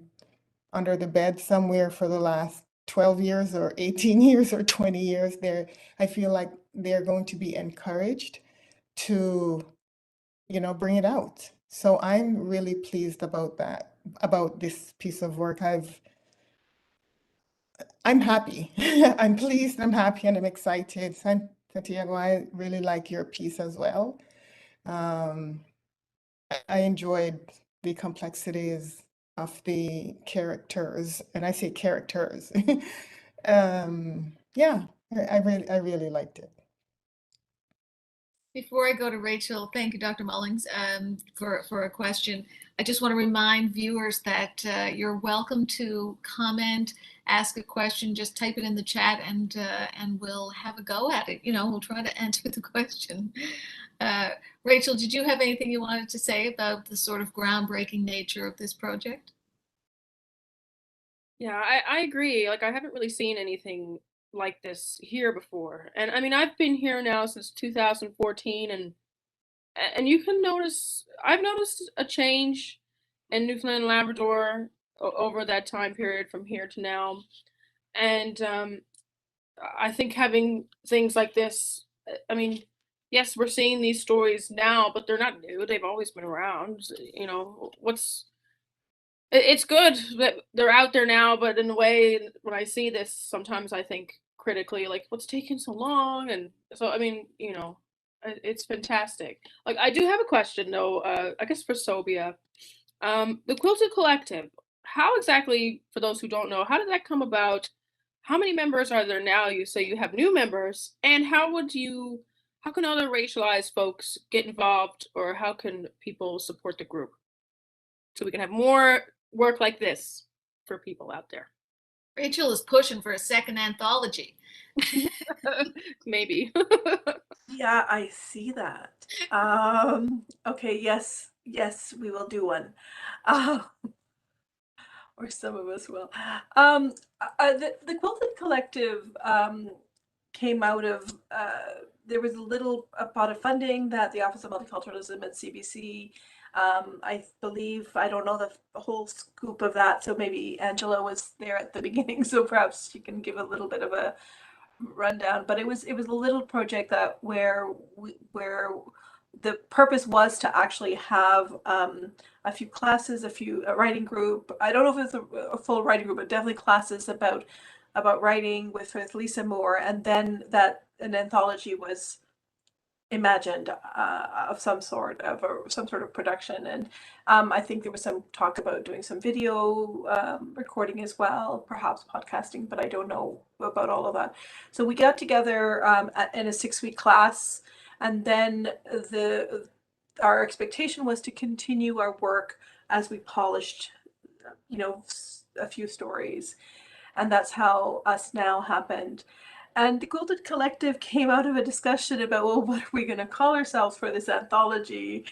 S2: under the bed somewhere for the last 12 years or 18 years or 20 years, I feel like they're going to be encouraged to, bring it out. So I'm really pleased about that, about this piece of work. I'm happy. I'm pleased, I'm happy, and I'm excited. Santiago, I really like your piece as well. I enjoyed the complexities of the characters, and I say characters. Yeah, I really liked it.
S3: Before I go to Rachel, thank you, Dr. Mullings, for a question. I just want to remind viewers that you're welcome to comment, ask a question, just type it in the chat, and we'll have a go at it. You know, we'll try to answer the question. Rachel, did you have anything you wanted to say about the sort of groundbreaking nature of this project?
S6: Yeah, I agree. Like, I haven't really seen anything like this here before. And I mean, I've been here now since 2014, and you can notice, I've noticed a change in Newfoundland and Labrador over that time period from here to now. And I think having things like this, I mean, yes, we're seeing these stories now, but they're not new. They've always been around. You know, it's good that they're out there now, but in a way, when I see this, sometimes I think critically, like, what's taking so long? And so, I mean, you know, it's fantastic. Like, I do have a question though, I guess for Sobia. The Quilted Collective, how exactly, for those who don't know, how did that come about? How many members are there now? You say you have new members, and how can other racialized folks get involved, or how can people support the group so we can have more work like this for people out there?
S3: Rachel is pushing for a second anthology.
S6: Maybe.
S4: Yeah, I see that. Okay, yes, we will do one. Uh, or some of us will. The Quilted Collective came out of, there was a little pot of funding that the Office of Multiculturalism at CBC, I believe, I don't know the whole scoop of that, so maybe Angela was there at the beginning, so perhaps she can give a little bit of a rundown. But it was a little project that where the purpose was to actually have a few classes, a writing group. I don't know if it's a full writing group, but definitely classes about writing with Lisa Moore, and then that an anthology was imagined of some sort of production. And I think there was some talk about doing some video recording as well, perhaps podcasting, but I don't know about all of that. So we got together in a 6-week class, and then our expectation was to continue our work as we polished, you know, a few stories. And that's how Us Now happened. And the Quilted Collective came out of a discussion about, well, what are we going to call ourselves for this anthology?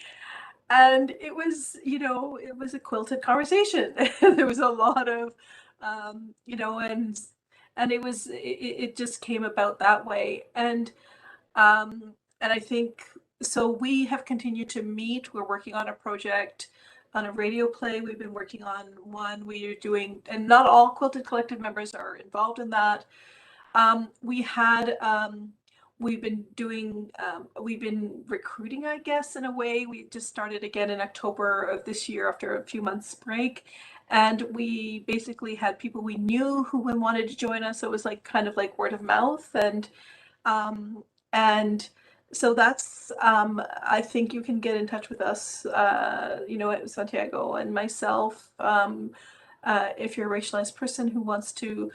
S4: And it was, you know, it was a quilted conversation. There was a lot of, you know, and it just came about that way. And I think, so we have continued to meet. We're working on a project, on a radio play. We've been working on one we are doing, and not all Quilted Collective members are involved in that. We've been recruiting, I guess, in a way. We just started again in October of this year after a few months break. And we basically had people we knew who wanted to join us. So it was like kind of like word of mouth. And so that's, I think you can get in touch with us, you know, at Santiago and myself, if you're a racialized person who wants to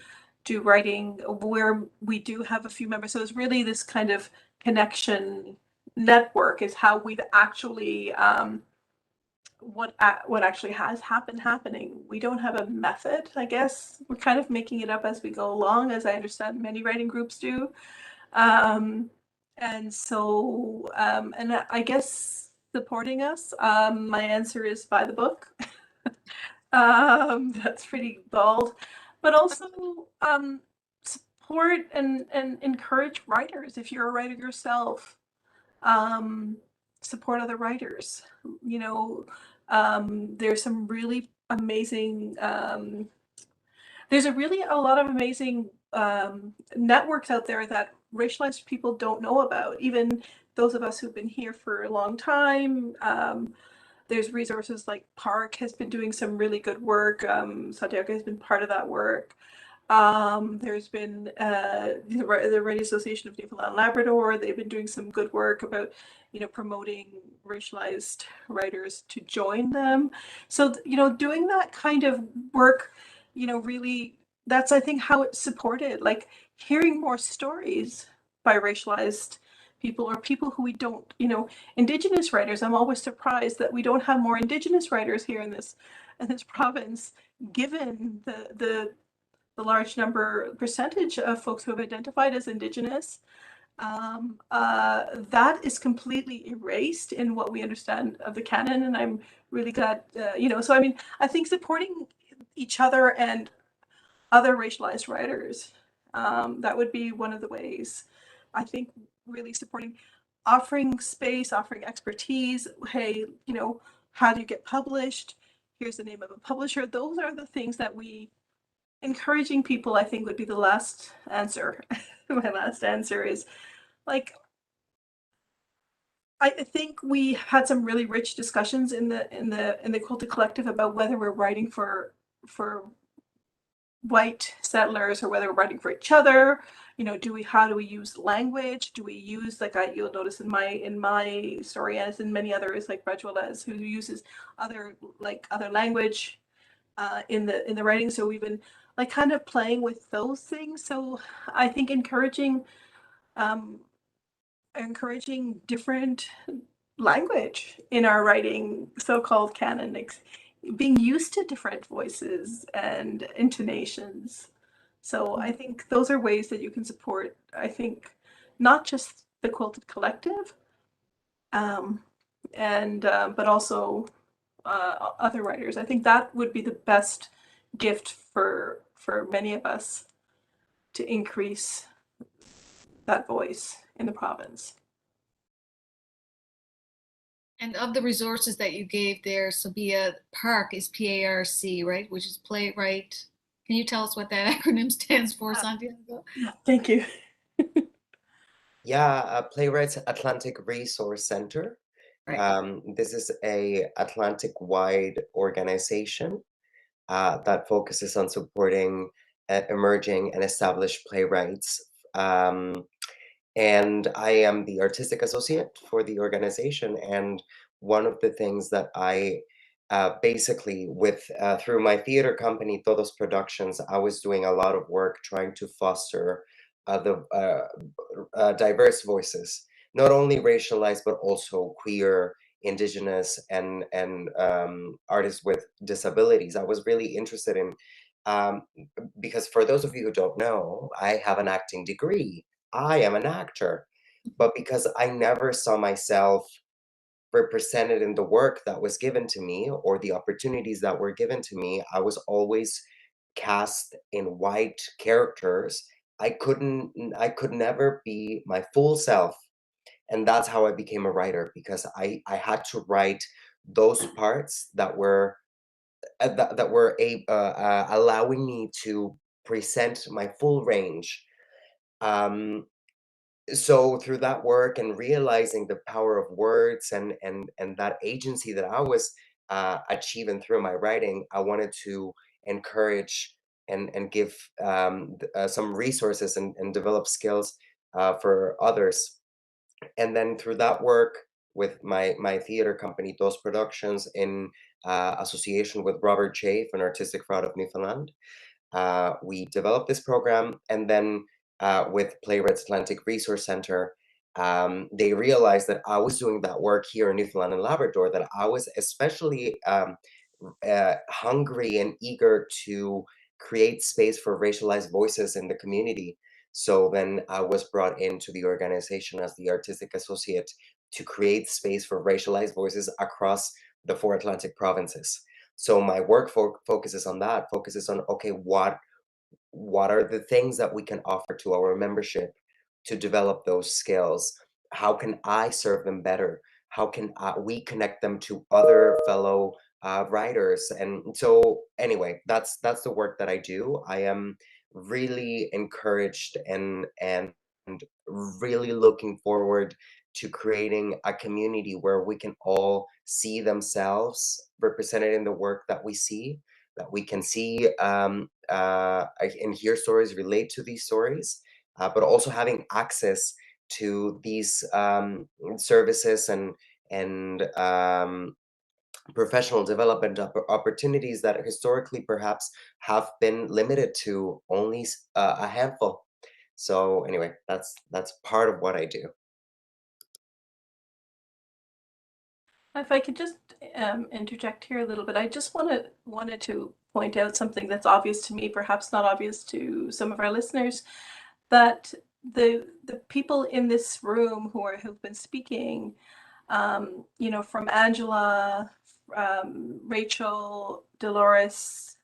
S4: do writing, where we do have a few members. So it's really this kind of connection network is how we've actually, what actually has happening. We don't have a method, I guess. We're kind of making it up as we go along, as I understand many writing groups do. And so, and I guess supporting us, my answer is buy the book. That's pretty bold, but also support and encourage writers. If you're a writer yourself, support other writers. You know, there's some really amazing, there's a lot of amazing networks out there that racialized people don't know about. Even those of us who've been here for a long time, there's resources like Park has been doing some really good work. Santiago has been part of that work. There's been the Writing Association of Newfoundland and Labrador. They've been doing some good work about, promoting racialized writers to join them. So, doing that kind of work, really, that's, I think, how it's supported. Like hearing more stories by racialized people or people who we don't, Indigenous writers. I'm always surprised that we don't have more Indigenous writers here in this province, given the large percentage of folks who have identified as Indigenous. That is completely erased in what we understand of the canon, and I'm really glad, so I mean, I think supporting each other and other racialized writers, that would be one of the ways. I think really supporting, offering space, offering expertise. Hey, how do you get published? Here's the name of a publisher. Those are the things that we encouraging people, I think, would be the last answer. My last answer is like, I think we had some really rich discussions in the Quilted Collective about whether we're writing for white settlers or whether we're writing for each other. How do we use language? Do we use, like, you'll notice in my story, as in many others, like Rajuelas, who uses other language in the writing. So we've been like kind of playing with those things. So I think encouraging different language in our writing, so-called canon, being used to different voices and intonations. So I think those are ways that you can support, I think, not just the Quilted Collective, and but also other writers. I think that would be the best gift for many of us to increase that voice in the province.
S3: And of the resources that you gave there, Sobia, PARC is PARC, right? Which is Playwright. Can you tell us what that acronym stands for, Santiago?
S4: Thank you.
S5: Yeah, Playwrights Atlantic Resource Center.
S3: Right.
S5: This is a Atlantic-wide organization that focuses on supporting emerging and established playwrights. And I am the artistic associate for the organization. And one of the things that I basically, through my theater company, Todos Productions, I was doing a lot of work trying to foster the diverse voices, not only racialized, but also queer, Indigenous, and artists with disabilities. I was really interested in, um, because for those of you who don't know, I have an acting degree. I am an actor, but because I never saw myself represented in the work that was given to me or the opportunities that were given to me, I was always cast in white characters. I could never be my full self. And that's how I became a writer, because I had to write those parts that were allowing me to present my full range. Um, so through that work and realizing the power of words and that agency that I was achieving through my writing, I wanted to encourage and give some resources and develop skills for others. And then through that work with my theater company, Dos Productions, in association with Robert Chafe, an artistic crowd of Newfoundland, we developed this program. And then with Playwrights Atlantic Resource Center, they realized that I was doing that work here in Newfoundland and Labrador, that I was especially hungry and eager to create space for racialized voices in the community. So then I was brought into the organization as the artistic associate to create space for racialized voices across the 4 Atlantic provinces. So my work focuses on that, focuses on, okay, what are the things that we can offer to our membership to develop those skills? How can I serve them better? How can we connect them to other fellow writers? And so anyway, that's the work that I do. I am really encouraged and really looking forward to creating a community where we can all see themselves represented in the work that we see, that we can see and hear stories, relate to these stories, but also having access to these services and professional development opportunities that historically perhaps have been limited to only a handful. So anyway, that's part of what I do.
S4: If I could just interject here a little bit, I just wanted to point out something that's obvious to me, perhaps not obvious to some of our listeners, that the people in this room who've been speaking, you know, from Angela, Rachel, Dolores,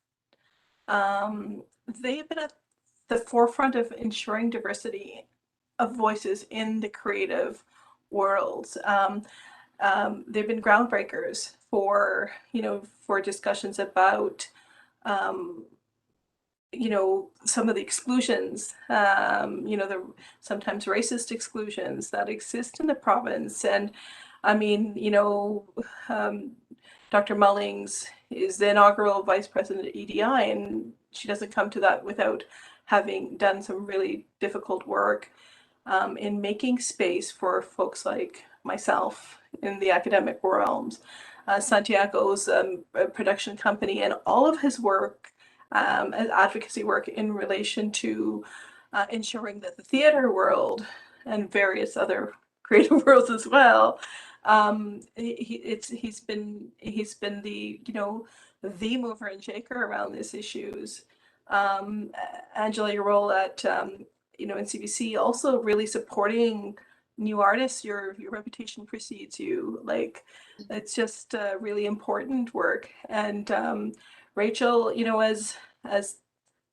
S4: they've been at the forefront of ensuring diversity of voices in the creative world. They've been groundbreakers for, you know, for discussions about, um, you know, some of the exclusions, you know, the sometimes racist exclusions that exist in the province. And I mean, you know, Dr. Mullings is the inaugural vice president at EDI, and she doesn't come to that without having done some really difficult work in making space for folks like myself in the academic realms. Santiago's production company and all of his work, advocacy work in relation to ensuring that the theater world and various other creative worlds as well, he's been the, you know, the mover and shaker around these issues. Angela, your role at you know, in CBC, also really supporting new artists. Your reputation precedes you. Like, it's just really important work. And Rachel, you know, as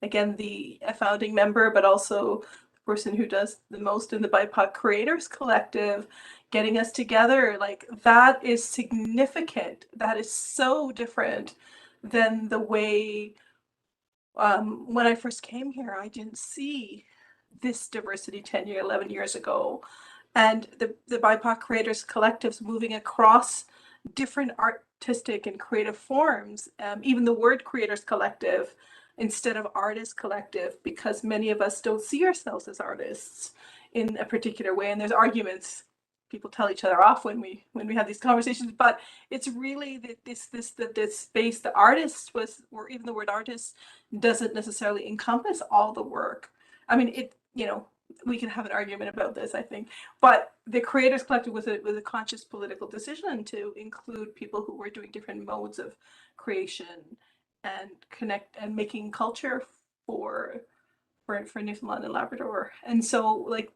S4: again the founding member, but also the person who does the most in the BIPOC Creators Collective, getting us together, like that is significant. That is so different than the way when I first came here, I didn't see this diversity 11 years ago. And the BIPOC Creators Collectives moving across different artistic and creative forms, even the word Creators Collective instead of Artist Collective, because many of us don't see ourselves as artists in a particular way. And there's arguments. People tell each other off when we have these conversations, but it's really this space. The artist was, or even the word artist doesn't necessarily encompass all the work. I mean, it, you know, we can have an argument about this, I think, but the Creators Collective was a conscious political decision to include people who were doing different modes of creation and connect and making culture for Newfoundland and Labrador. And so, like,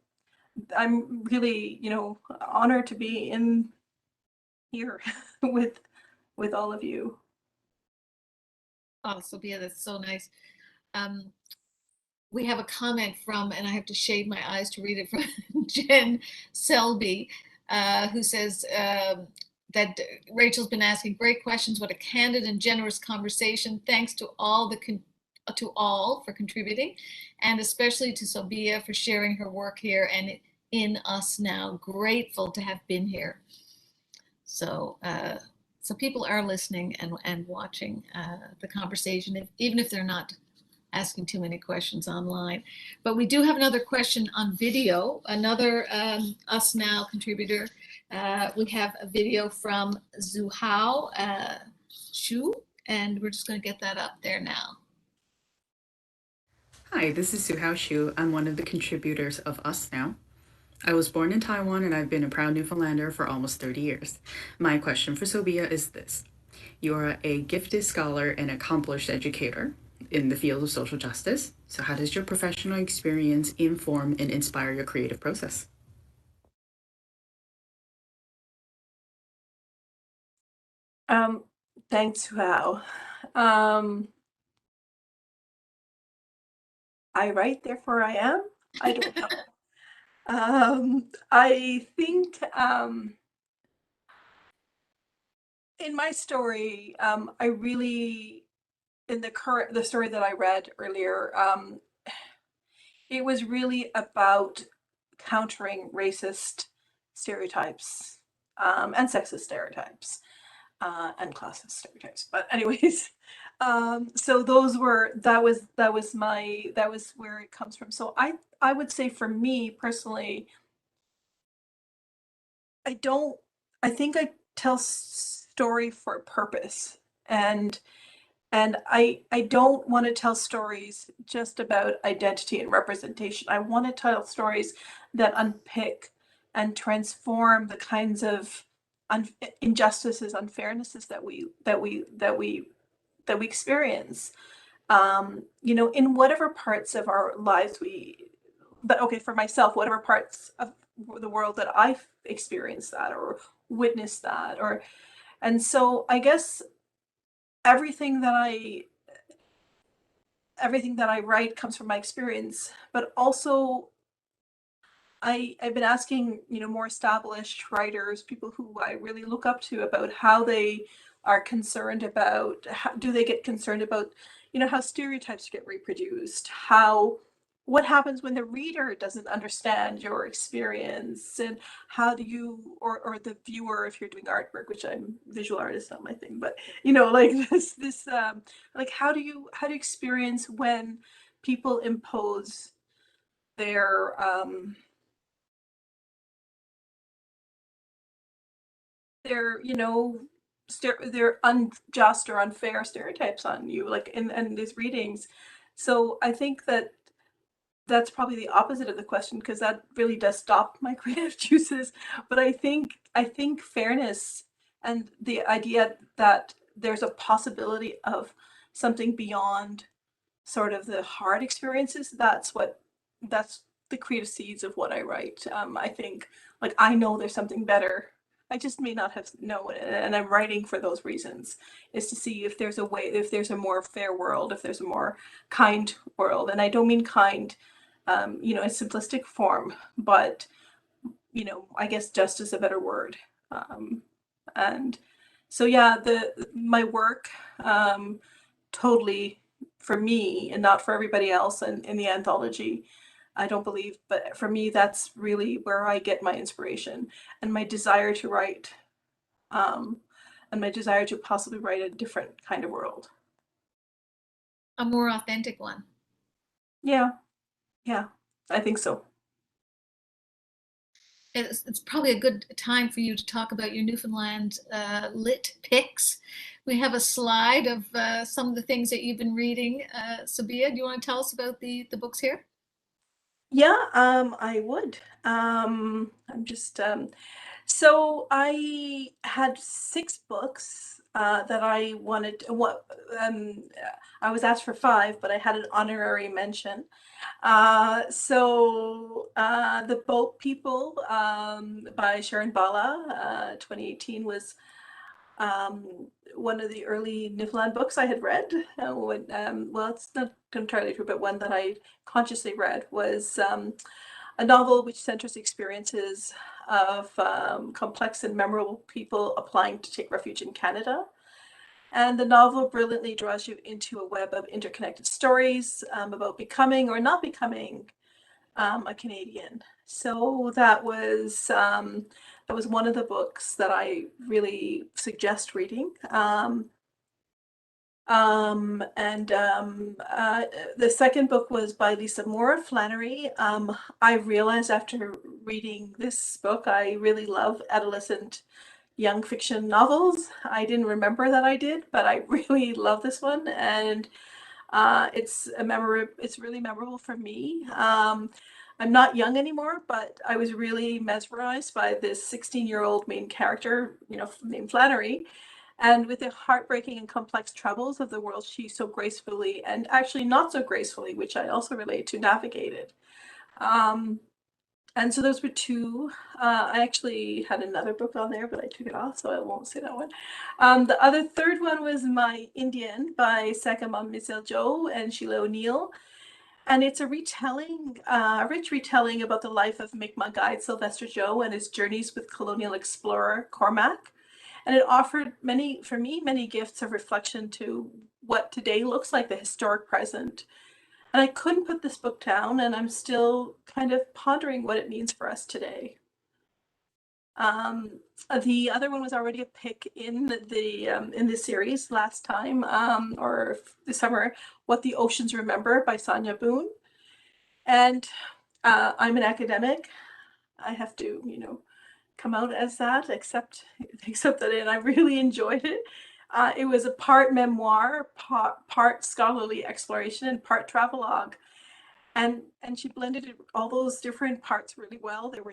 S4: I'm really, you know, honored to be in here with all of you.
S3: Oh, Sophia, that's so nice. We have a comment from, and I have to shade my eyes to read it, from Jen Selby, who says that Rachel's been asking great questions. What a candid and generous conversation. Thanks to all for contributing, and especially to Sobia for sharing her work here and in us now. Grateful to have been here. So, so people are listening and watching the conversation, even if they're not asking too many questions online. But we do have another question on video, another Us Now contributor. We have a video from Zuhao Shu, and we're just going to get that up there now.
S8: Hi, this is Zuhao Shu. I'm one of the contributors of Us Now. I was born in Taiwan and I've been a proud Newfoundlander for almost 30 years. My question for Sobia is this. You're a gifted scholar and accomplished educator in the field of social justice. So how does your professional experience inform and inspire your creative process?
S4: Thanks, Wow. I write, therefore I am. I don't know. I think in my story, I really, in the story that I read earlier, it was really about countering racist stereotypes and sexist stereotypes. and classist stereotypes. But anyways, so that was where it comes from. So I would say for me personally, I think I tell story for a purpose. And I don't want to tell stories just about identity and representation. I want to tell stories that unpick and transform the kinds of injustices, unfairnesses that we experience. In whatever parts of our lives but okay, for myself, whatever parts of the world that I've experienced that or witnessed that, and so I guess everything that I everything that I write comes from my experience, but also I've been asking, more established writers, people who I really look up to, about how they are concerned about, how do they get concerned about, how stereotypes get reproduced, what happens when the reader doesn't understand your experience, and how do you, or the viewer, if you're doing artwork, which I'm visual artist, not my thing, but like this like how do you experience when people impose their their you know their unjust or unfair stereotypes on you, like in these readings. So I think that's probably the opposite of the question, because that really does stop my creative juices. But I think fairness and the idea that there's a possibility of something beyond sort of the hard experiences, that's the creative seeds of what I write. I think, like, I know there's something better. I just may not have known it, and I'm writing for those reasons, is to see if there's a way, if there's a more fair world, if there's a more kind world. And I don't mean kind, in simplistic form, but I guess just is a better word. And so yeah, my work, totally, for me and not for everybody else, and in the anthology, I don't believe, but for me, that's really where I get my inspiration and my desire to write, um, and my desire to possibly write a different kind of world.
S3: A more authentic one.
S4: Yeah, yeah, I think so.
S3: It's probably a good time for you to talk about your Newfoundland lit picks. We have a slide of some of the things that you've been reading. Sobia, do you want to tell us about the books here?
S4: Yeah, I would. I'm just So I had 6 books that I wanted. I was asked for 5, but I had an honorary mention. The Boat People, by Sharon Bala, 2018, was one of the early Newfoundland books I had read. Well, it's not entirely true, but one that I consciously read was a novel which centers the experiences of complex and memorable people applying to take refuge in Canada. And the novel brilliantly draws you into a web of interconnected stories about becoming or not becoming a Canadian. So that was one of the books that I really suggest reading. The second book was by Lisa Moore, Flannery. I realized after reading this book, I really love adolescent young fiction novels. I didn't remember that I did, but I really love this one, and it's really memorable for me. I'm not young anymore, but I was really mesmerized by this 16-year-old main character, named Flannery, and with the heartbreaking and complex troubles of the world she so gracefully, and actually not so gracefully, which I also relate to, navigated. Um, and so those were 2. I actually had another book on there, but I took it off, so I won't say that one. The other third one was My Indian by Sakamam Miseljo and Sheila O'Neill. And it's a retelling, rich retelling about the life of Mi'kmaq guide Sylvester Joe and his journeys with colonial explorer Cormac. And it offered many gifts of reflection to what today looks like the historic present. And I couldn't put this book down, and I'm still kind of pondering what it means for us today. The other one was already a pick in the series last time, or this summer. What the Oceans Remember by Sonia Boone. And I'm an academic. I have to, come out as that, accept that, and I really enjoyed it. It was a part memoir, part scholarly exploration, and part travelogue. And she blended all those different parts really well. It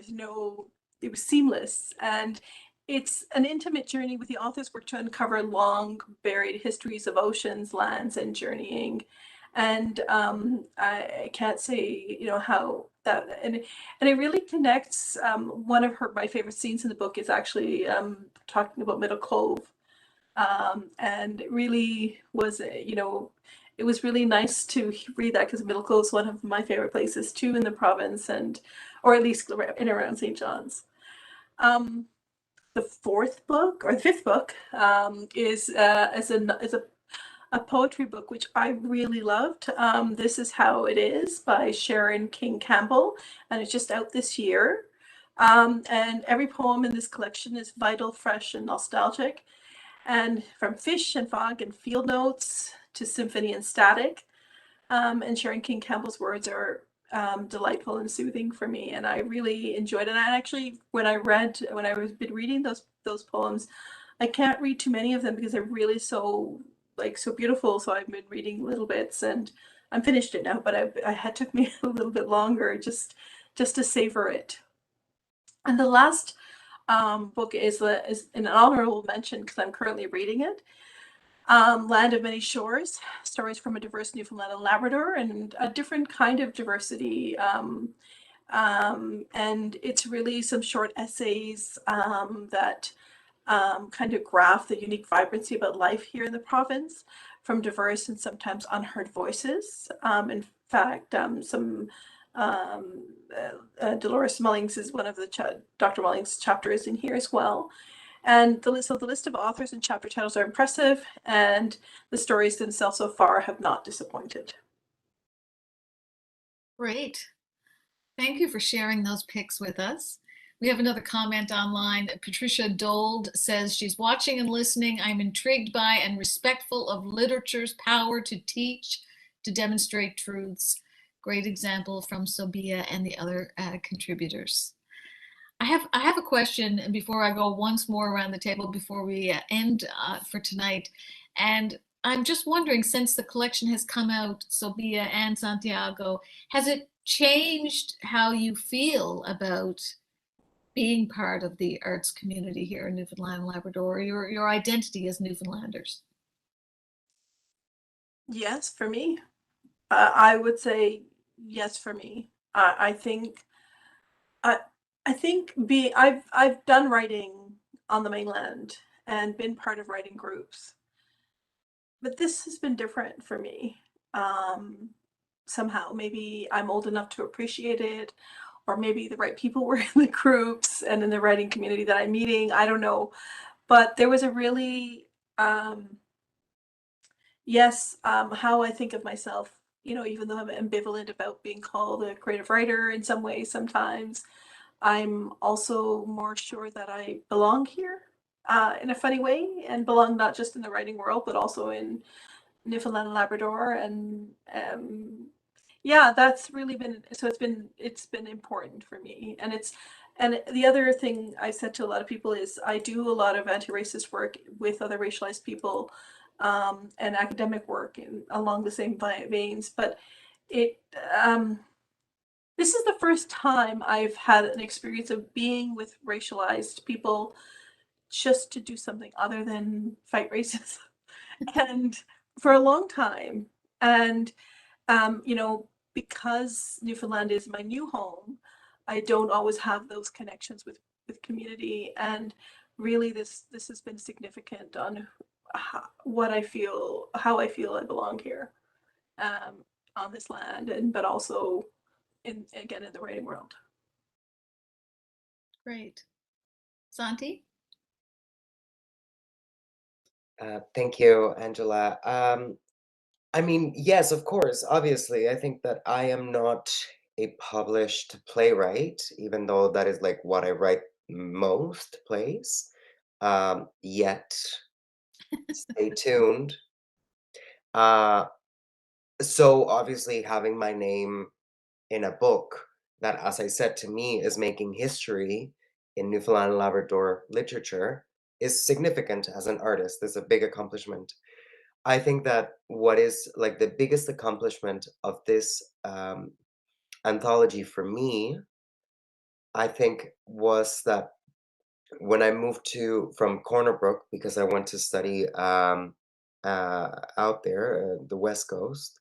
S4: was seamless. And it's an intimate journey with the author's work to uncover long buried histories of oceans, lands, and journeying. And I can't say, how that, and it really connects. One of my favorite scenes in the book is actually talking about Middle Cove. And it really was, it was really nice to read that because Middle Cove is one of my favorite places too in the province, or at least in and around St. John's. The fifth book is a poetry book which I really loved. This Is How It Is by Sharon King Campbell, and it's just out this year. And every poem in this collection is vital, fresh, and nostalgic. And from fish and fog and field notes to symphony and static. And Sharon King Campbell's words are delightful and soothing for me, and I really enjoyed it. And I actually, when I was been reading those poems, I can't read too many of them because they're really so beautiful. So I've been reading little bits, and I'm finished it now. But I had took me a little bit longer just to savor it. And the last book is an honorable mention because I'm currently reading it. Land of Many Shores, stories from a diverse Newfoundland and Labrador, and a different kind of diversity. And it's really some short essays that kind of graph the unique vibrancy about life here in the province from diverse and sometimes unheard voices. In fact, Dolores Mullings is one of the Dr. Mullings chapters in here as well. And the list of authors and chapter titles are impressive, and the stories themselves so far have not disappointed.
S3: Great. Thank you for sharing those picks with us. We have another comment online. Patricia Dold says she's watching and listening. I'm intrigued by and respectful of literature's power to teach, to demonstrate truths. Great example from Sobia and the other contributors. I have a question before I go once more around the table before we end for tonight. And I'm just wondering, since the collection has come out, Sobia and Santiago, has it changed how you feel about being part of the arts community here in Newfoundland and Labrador, your identity as Newfoundlanders?
S4: Yes, for me. I would say yes for me. I think I've done writing on the mainland and been part of writing groups, but this has been different for me. Somehow, maybe I'm old enough to appreciate it, or maybe the right people were in the groups and in the writing community that I'm meeting. I don't know, but there was a really how I think of myself. Even though I'm ambivalent about being called a creative writer in some ways, sometimes I'm also more sure that I belong here in a funny way, and belong not just in the writing world, but also in Newfoundland and Labrador. And that's really been, so it's been important for me. And the other thing I said to a lot of people is I do a lot of anti-racist work with other racialized people, and academic work along the same veins. But it this is the first time I've had an experience of being with racialized people just to do something other than fight racism. And for a long time. And because Newfoundland is my new home, I don't always have those connections with community. And really this has been significant on how I feel I belong here, on this land, but also in the writing world.
S3: Great. Santi?
S5: Thank you, Angela. I mean, yes, of course, obviously. I think that I am not a published playwright, even though that is like what I write most plays. Yet, stay tuned. Uh, so obviously having my name in a book that, as I said, to me is making history in Newfoundland and Labrador literature is significant as an artist. It's a big accomplishment. I think that what is like the biggest accomplishment of this anthology for me, I think, was that when I moved to from Corner Brook because I went to study out there, the West Coast.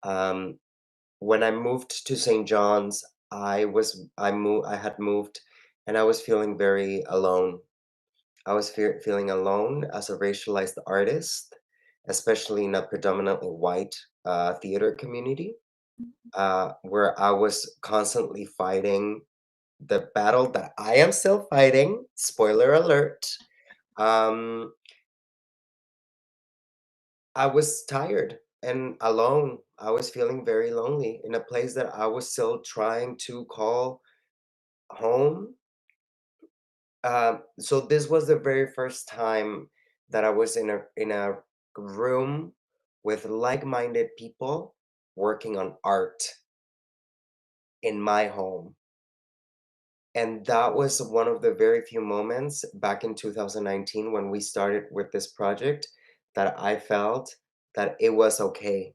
S5: Um, when I moved to St. John's, I had moved, and I was feeling very alone. I was feeling alone as a racialized artist, especially in a predominantly white theater community, where I was constantly fighting the battle that I am still fighting. Spoiler alert. Um, I was tired and alone. I was feeling very lonely in a place that I was still trying to call home. So this was the very first time that I was in a room with like-minded people working on art in my home. And that was one of the very few moments back in 2019 when we started with this project that I felt that it was okay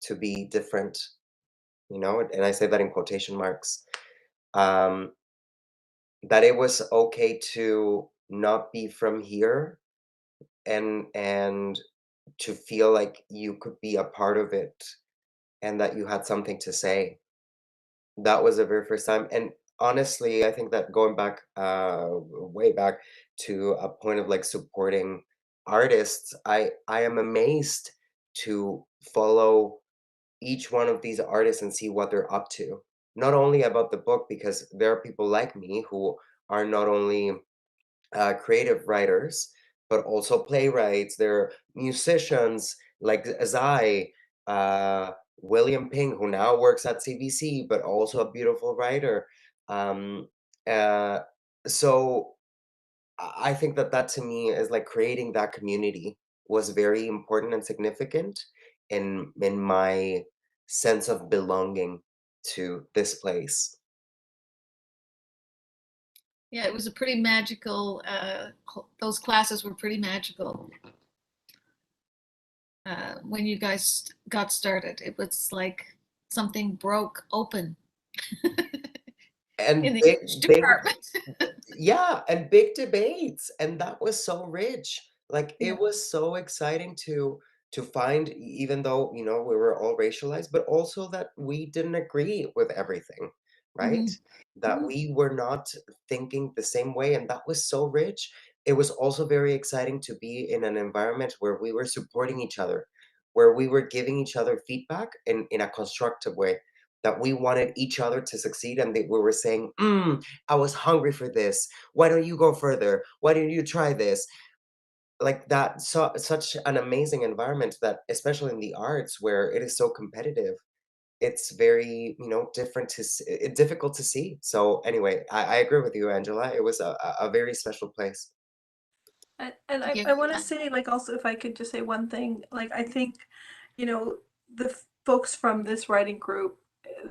S5: to be different, and I say that in quotation marks. Um, that it was okay to not be from here and to feel like you could be a part of it and that you had something to say. That was the very first time. And honestly, I think that going back way back to a point of like supporting artists, I am amazed to follow each one of these artists and see what they're up to. Not only about the book, because there are people like me who are not only creative writers, but also playwrights. They're musicians like Zai, William Ping, who now works at CBC, but also a beautiful writer. Um, uh, so I think that that to me is like creating that community was very important and significant in my sense of belonging to this place.
S3: Yeah, it was a pretty magical, those classes were pretty magical when you guys got started. It was like something broke open in
S5: And
S3: the English department.
S5: yeah, and big debates, and that was so rich. Like
S3: Yeah.
S5: it was so exciting to find, even though we were all racialized, but also that we didn't agree with everything, right?
S3: Mhm.
S5: That
S3: Mhm.
S5: we were not thinking the same way, and that was so rich. It was also very exciting to be in an environment where we were supporting each other, where we were giving each other feedback in a constructive way, that we wanted each other to succeed, and that we were saying, I was hungry for this. Why don't you go further? Why don't you try this? Like that, so such an amazing environment that, especially in the arts where it is so competitive, it's very, different difficult to see. So anyway, I agree with you, Angela. It was a very special place.
S4: And
S3: Yeah.
S4: I want to say, like, also, if I could just say one thing, like, I think, the folks from this writing group,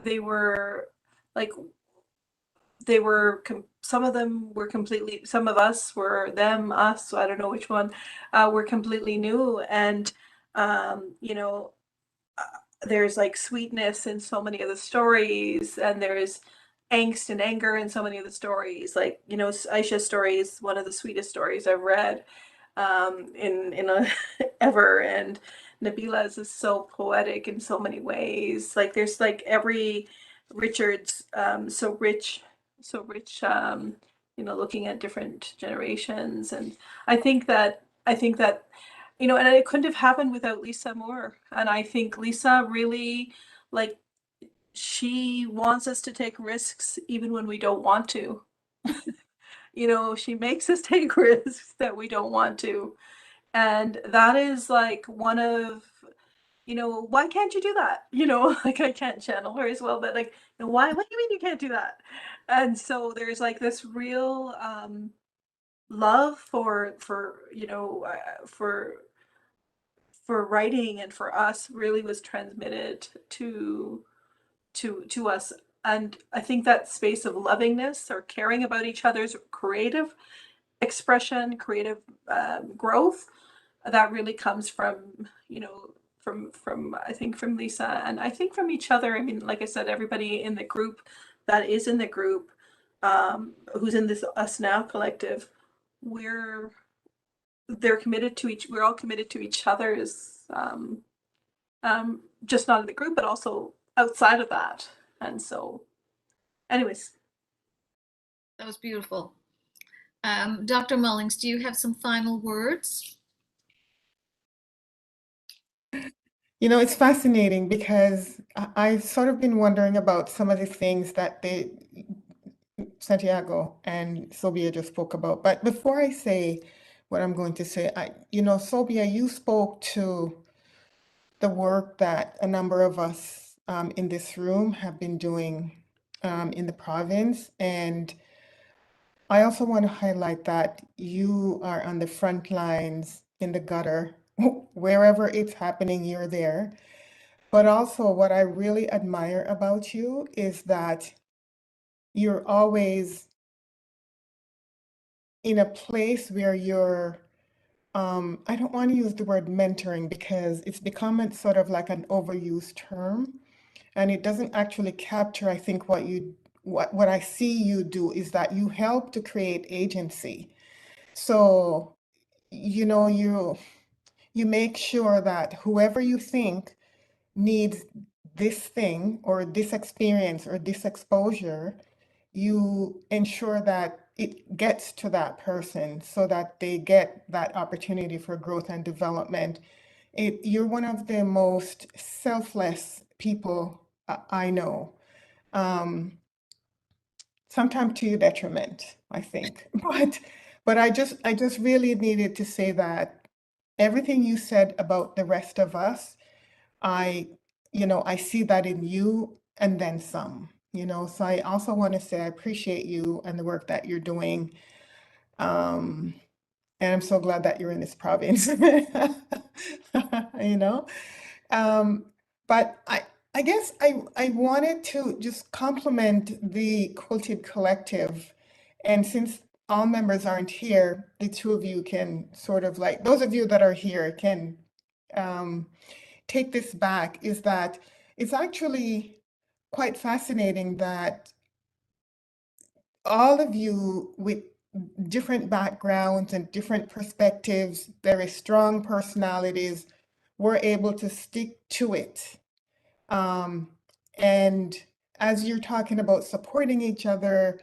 S4: they were like, some of them were completely, some of us were them, us, so I don't know which one, were completely new. And, um, you know, uh, there's like sweetness in so many of the stories, and there's angst and anger in so many of the stories. Like, Aisha's story is one of the sweetest stories I've read in a, ever. And Nabila's is so poetic in so many ways. Like there's like every Richard's so rich, looking at different generations. And I think that and it couldn't have happened without Lisa Moore. And I think Lisa really, like, she wants us to take risks even when we don't want to. She makes us take risks that we don't want to. And that is like one of, why can't you do that? Like I can't channel her as well, but like, why, what do you mean you can't do that? And so there's like this real love for for writing and for us really was transmitted to us. And I think that space of lovingness or caring about each other's creative expression, creative growth, that really comes from, from I think from Lisa, and I think from each other. I mean, like I said, everybody in the group that is in the group, who's in this Us Now collective, we're we're all committed to each other's, just not in the group, but also outside of that. And so, anyways.
S3: That was beautiful. Dr. Mullings, do you have some final words?
S2: You know, it's fascinating because I've sort of been wondering about some of the things that Santiago and Sobia just spoke about. But before I say what I'm going to say, Sobia, you spoke to the work that a number of us in this room have been doing in the province. And I also want to highlight that you are on the front lines in the gutter. Wherever it's happening, you're there. But also, what I really admire about you is that you're always in a place where you're, I don't want to use the word mentoring because it's become sort of like an overused term, and it doesn't actually capture, I think, what I see you do is that you help to create agency. So, you make sure that whoever you think needs this thing or this experience or this exposure, you ensure that it gets to that person so that they get that opportunity for growth and development. You're one of the most selfless people I know. Sometimes to your detriment, I think. But I just really needed to say that everything you said about the rest of us, I, I see that in you and then some, So I also want to say I appreciate you and the work that you're doing. Um, and I'm so glad that you're in this province, you know. Um, but I guess I wanted to just compliment the Quilted Collective. And since all members aren't here, the two of you can sort of like, those of you that are here can um, take this back, is that it's actually quite fascinating that all of you with different backgrounds and different perspectives, very strong personalities, were able to stick to it. Um, and as you're talking about supporting each other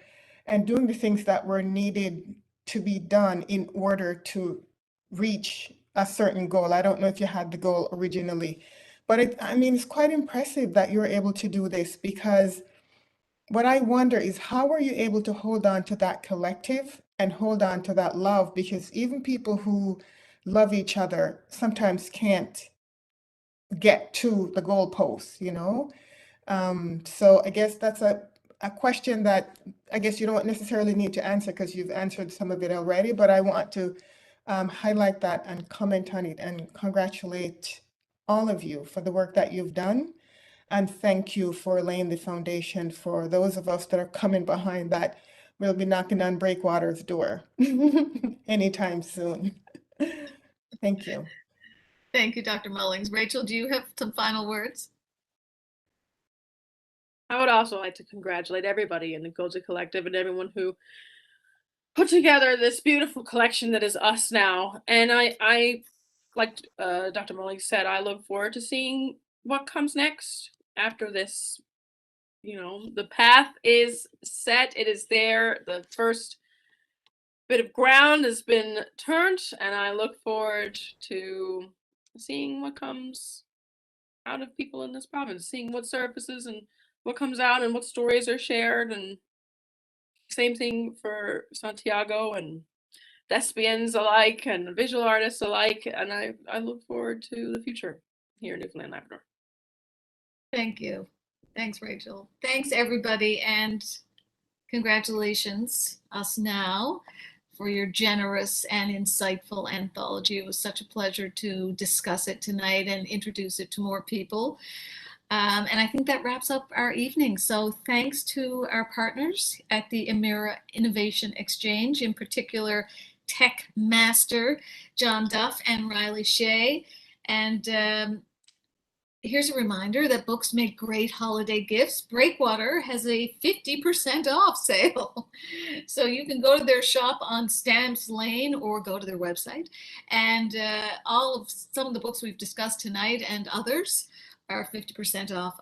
S2: and doing the things that were needed to be done in order to reach a certain goal. I don't know if you had the goal originally, but it's quite impressive that you're able to do this, because what I wonder is how are you able to hold on to that collective and hold on to that love? Because even people who love each other sometimes can't get to the goalposts. So I guess that's a question that I guess you don't necessarily need to answer because you've answered some of it already, but I want to highlight that and comment on it and congratulate all of you for the work that you've done. And thank you for laying the foundation for those of us that are coming behind that will be knocking on Breakwater's door anytime soon. Thank you.
S3: Thank you, Dr. Mullings. Rachel, do you have some final words?
S6: I would also like to congratulate everybody in the Quilted Collective and everyone who put together this beautiful collection that is Us Now. And I like Dr. Mullings said, I look forward to seeing what comes next after this. The path is set, it is there. The first bit of ground has been turned, and I look forward to seeing what comes out of people in this province, seeing what surfaces and what comes out and what stories are shared. And same thing for Santiago and thespians alike and visual artists alike. And I look forward to the future here in Newfoundland, Labrador.
S3: Thank you. Thanks, Rachel. Thanks, everybody. And Congratulations, Us Now, for your generous and insightful anthology. It was such a pleasure to discuss it tonight and introduce it to more people. And I think that wraps up our evening. So thanks to our partners at the Emira Innovation Exchange, in particular, Tech Master John Duff and Riley Shea. And here's a reminder that books make great holiday gifts. Breakwater has a 50% off sale. So you can go to their shop on Stamps Lane or go to their website. And some of the books we've discussed tonight and others are 50% off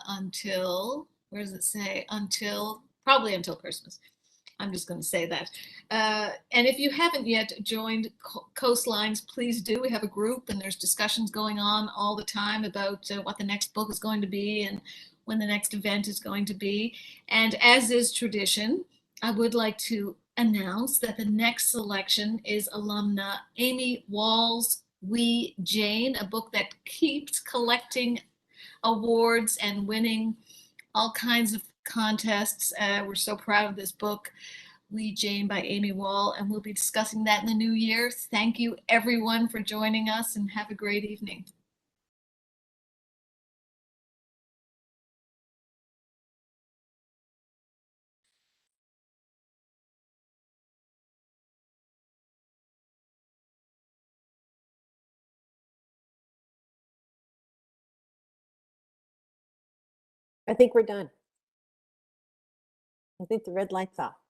S3: until, where does it say? Probably until Christmas. I'm just going to say that. And if you haven't yet joined Coastlines, please do. We have a group and there's discussions going on all the time about what the next book is going to be and when the next event is going to be. And as is tradition, I would like to announce that the next selection is alumna Amy Wall's We Jane, a book that keeps collecting awards and winning all kinds of contests. We're so proud of this book, We Jane by Amy Wall, and we'll be discussing that in the new year. Thank you everyone for joining us and have a great evening.
S9: I think we're done. I think the red light's off.